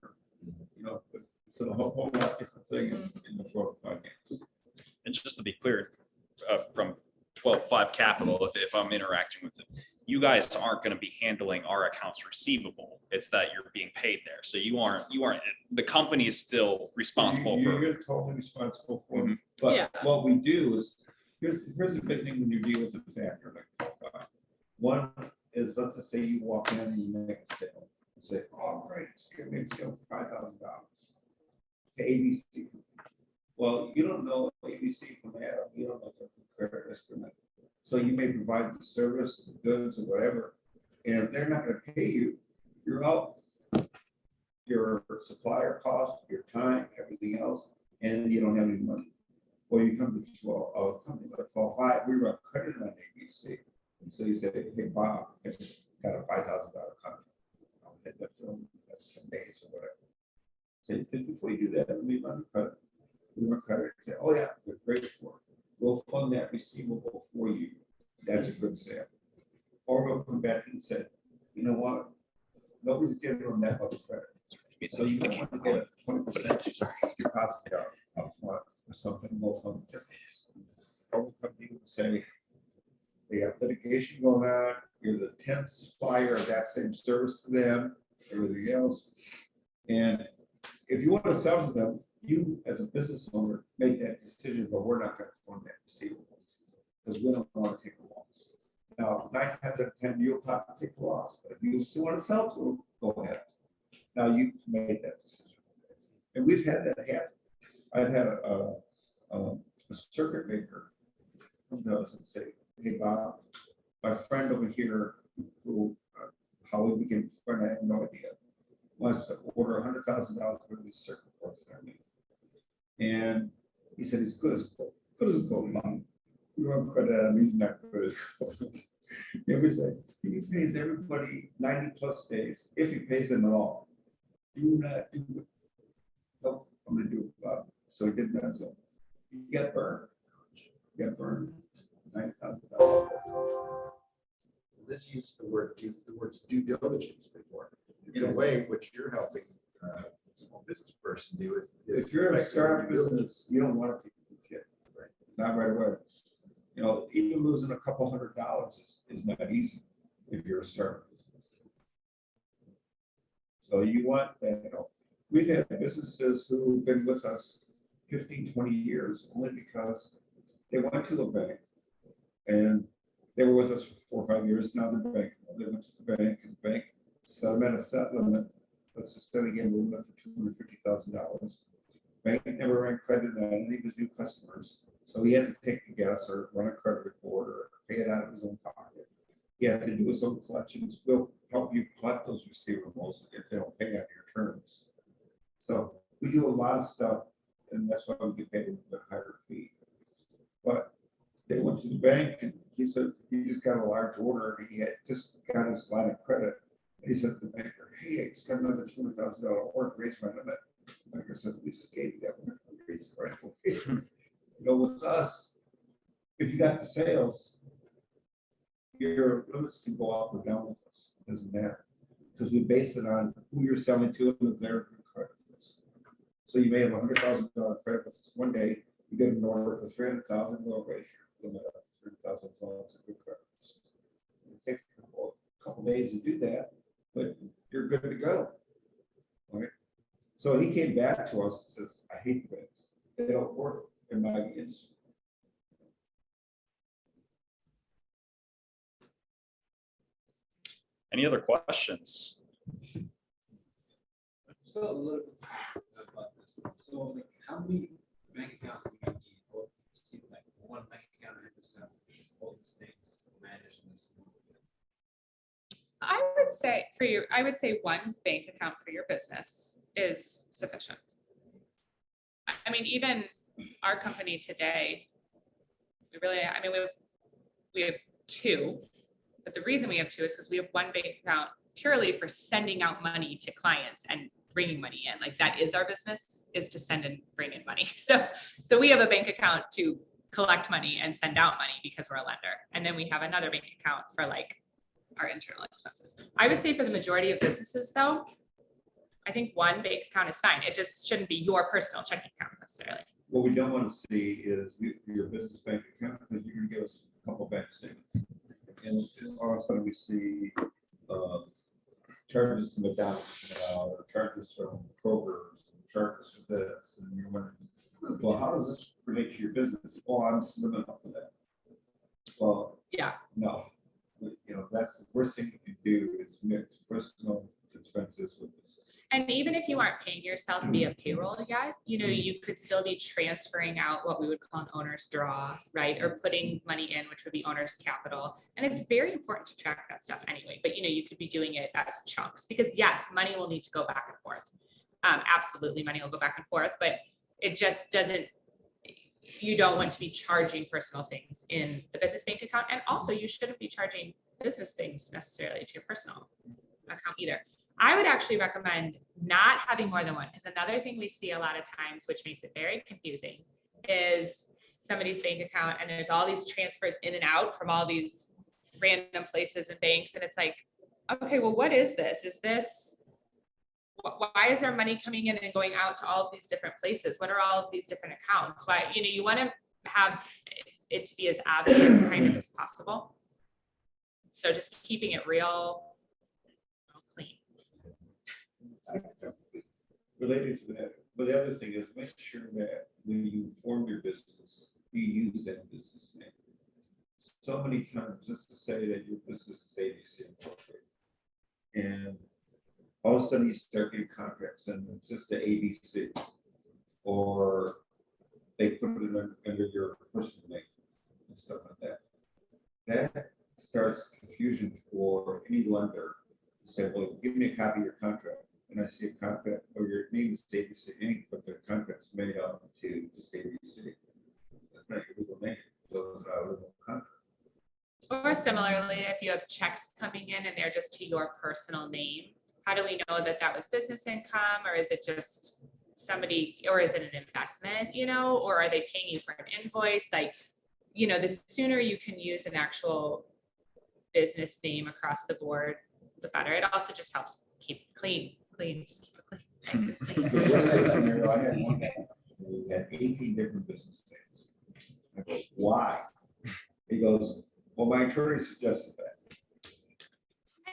But it's a whole lot different thing in the world of finance." And just to be clear, from 12.5 Capital, if I'm interacting with it, you guys aren't going to be handling our accounts receivable. It's that you're being paid there. So you aren't, the company is still responsible for. You're totally responsible for Mhm. it. But Yeah. what we do is, here's the big thing when you deal with a factor like one is, let's just say you walk in and you make a sale. You say, "Oh, great, it's gonna make a sale for $5,000 to ABC." Well, you don't know ABC from Adam. You don't know the credit risk from it. So you may provide the service, the goods, or whatever, and if they're not going to pay you, you're out your supplier cost, your time, everything else, and you don't have any money. Or you come to a company like 12.5, we run credit on ABC, and so you say, "Hey, Bob, I just got a $5,000 contract. I'll hit that film. That's 10 days or whatever." So before you do that, we run credit. We run credit. Say, "Oh yeah, we're great for it. We'll fund that receivable for you." That's a good sale. Or we'll come back and say, "You know what? Nobody's giving them that much credit. So you might want to get a 20% deposit down up front or something, we'll fund the difference." Or we'll come to you and say, "They have litigation going on, you're the 10th supplier of that same service to them, everything else. And if you want to sell to them, you as a business owner make that decision, but we're not going to fund that receivable because we don't want to take a loss." Now, 9 times out of 10, you'll have to take a loss, but if you still want to sell to them, go ahead. Now you made that decision. And we've had that happen. I've had a circuit maker come to us and say, "Hey, Bob, my friend over here who, how we became a friend, I have no idea, wants to order $100,000 worth of these circuit boards that I need." And he said, "He's good as gold. Good as gold, Mom. We run credit on him. He's not good as gold." And we say, "He pays everybody 90+ days, if he pays them at all. Do not do it." "Nope, I'm gonna do it, Bob." So he did that. So he got burned. He got burned. $90,000. Let's use the words due diligence before. In a way, what you're helping a small business person do is. If you're a effectively startup due diligence. business, you don't want to take the kid. Right. Not right away. Even losing a couple $100 is not easy if you're a startup business. So you want that. We've had businesses who've been with us 15, 20 years only because they went to the bank and they were with us for 4 or 5 years. Now they're bank. They went to the bank and the bank set them at a set limit. Let's just say again, we limit for $250,000. Bank never ran credit on any of his new customers. So he had to take the guess or run a credit report or pay it out of his own pocket. He had to do his own collections. We'll help you collect those receivables if they don't pay out your terms. So do a lot of stuff, and that's why we get paid a little bit higher fee. But they went to the bank and he said, he just got a large order and he had just got his line of credit. And he said to the banker, hey, I just got another $200,000 order, raise my limit. The banker said, we just gave you that one. Raise the price. You know, with us, if you got the sales, your limits can go up or down with us. It doesn't matter. Because we base it on who you're selling to and their credit risk. So you may have $100,000 credit risk one day, you get an order for 300,000, we'll raise your limit up to 300,000. It's a good credit risk. It takes a couple days to do that, but you're good to go. All right. So he came back to us and says, I hate the banks. They don't work in my industry. Any other questions? So a little bit about this. So like how many bank accounts do you need? Or it seems like one bank account has to have all these things managed in this. I would say one bank account for your business is sufficient. I mean, even our company today, we have two, but the reason we have two is because we have one bank account purely for sending out money to clients and bringing money in. Like that is our business, is to send and bring in money. So we have a bank account to collect money and send out money because we're a lender. And then we have another bank account for like our internal expenses. I would say for the majority of businesses though, I think one bank account is fine. It just shouldn't be your personal checking account necessarily. What we don't want to see is your business bank account, because you're going to give us a couple bank statements. And all of a sudden we see charges to McDonald's or charges from Kroger's, charges for this. And you're wondering, well, how does this relate to your business? Oh, I'm just living up to that. Well, Yeah. no. You know, that's the worst thing you can do is mix personal expenses with this. And even if you aren't paying yourself via payroll yet, you could still be transferring out what we would call an owner's draw, right? Or putting money in, which would be owner's capital. And it's very important to track that stuff anyway, but you could be doing it as chunks because yes, money will need to go back and forth. Absolutely, money will go back and forth, but it just doesn't, you don't want to be charging personal things in the business bank account. And also you shouldn't be charging business things necessarily to your personal account either. I would actually recommend not having more than one, because another thing we see a lot of times, which makes it very confusing, is somebody's bank account and there's all these transfers in and out from all these random places and banks. And it's like, okay, well, what is this? Is this, why is there money coming in and going out to all of these different places? What are all of these different accounts? Why, you want to have it to be as obvious kind of as possible. So just keeping it real clean. Related to that, but the other thing is make sure that when you form your business, you use that business name. So many times, just to say that your business is ABC Incorporated, and all of a sudden you start getting contracts and it's just the ABC, or they put it under your personal name and stuff like that. That starts confusion for any lender. Say, well, give me a copy of your contract. And I see a contract, or your name is ABC Inc., but the contract's made up to just ABC. That's not your legal name. So it's not a legal contract. Or similarly, if you have checks coming in and they're just to your personal name, how do we know that that was business income, or is it just somebody, or is it an investment, or are they paying you for an invoice? Like, the sooner you can use an actual business name across the board, the better. It also just helps keep it clean, just keep it clean. Nice and clean. I had one, we had 18 different business names. I go, why? He goes, well, my attorney suggested that.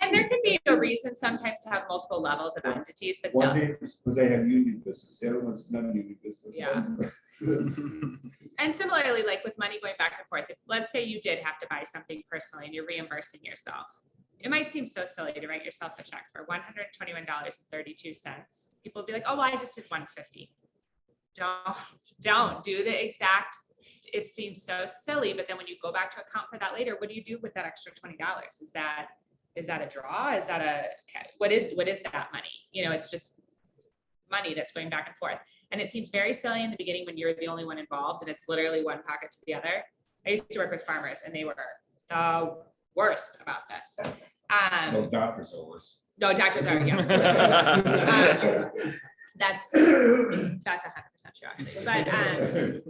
And there can be a reason sometimes to have multiple levels of entities, but One still. name is because they have union business, the other one's non-union business. Yeah. And similarly, like with money going back and forth, if let's say you did have to buy something personally and you're reimbursing yourself, it might seem so silly to write yourself a check for $121.32. People will be like, oh, well, I just did $150. Don't do the exact, it seems so silly, but then when you go back to account for that later, what do you do with that extra $20? Is that a draw? Is that what is that money? It's just money that's going back and forth. And it seems very silly in the beginning when you're the only one involved and it's literally one pocket to the other. I used to work with farmers and they were the worst about this. No doctors are worse. No, doctors are, yeah. That's 100% true, actually.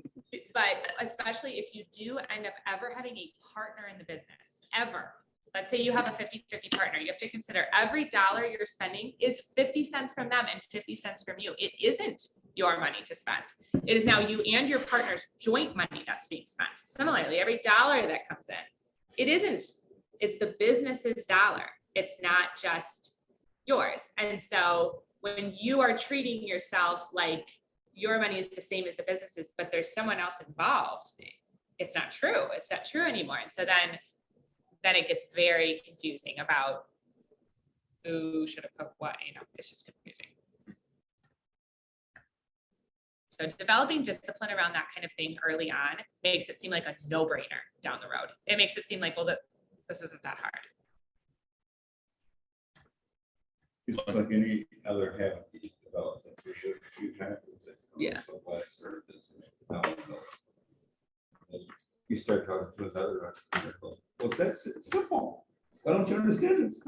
But especially if you do end up ever having a partner in the business, ever. Let's say you have a 50-50 partner, you have to consider every dollar you're spending is 50 cents from them and 50 cents from you. It isn't your money to spend. It is now you and your partner's joint money that's being spent. Similarly, every dollar that comes in, it isn't, it's the business's dollar. It's not just yours. And so when you are treating yourself like your money is the same as the business's, but there's someone else involved, it's not true. It's not true anymore. And so then it gets very confusing about who should have put what, it's just confusing. So developing discipline around that kind of thing early on makes it seem like a no-brainer down the road. It makes it seem like, well, this isn't that hard. It's like any other habit you develop that you do a few times. Yeah. You start talking to another entrepreneur. Well, that's simple. Why don't you understand this?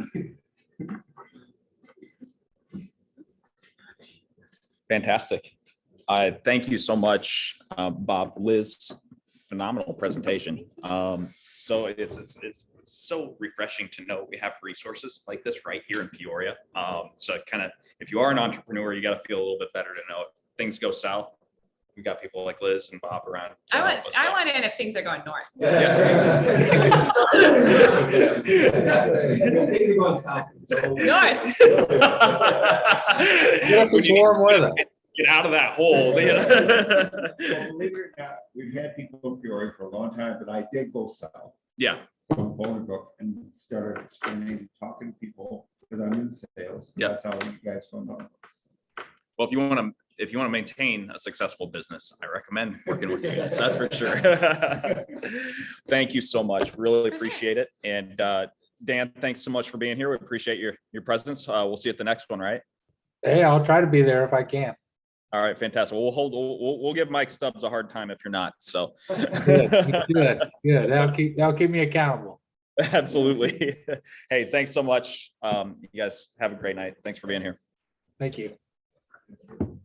Fantastic. Thank you so much, Bob, Liz. Phenomenal presentation. So it's so refreshing to know we have resources like this right here in Peoria. So kind of, if you are an entrepreneur, you got to feel a little bit better to know if things go south. We got people like Liz and Bob around. I want in if things are going north. North. It's warm weather. Get out of that hole. Well, believe it or not, we've had people in Peoria for a long time, but I did go south Yeah. from Bolingbrook and started explaining, talking to people, because I'm in sales. Yeah. That's how you guys found out. Well, if you want to maintain a successful business, I recommend working with you guys. That's for sure. Thank you so much. Really appreciate it. And Dan, thanks so much for being here. We appreciate your presence. We'll see you at the next one, right? Hey, I'll try to be there if I can. All right, fantastic. We'll give Mike Stubbs a hard time if you're not. So Good. That'll keep me accountable. absolutely. Hey, thanks so much. You guys have a great night. Thanks for being here. Thank you.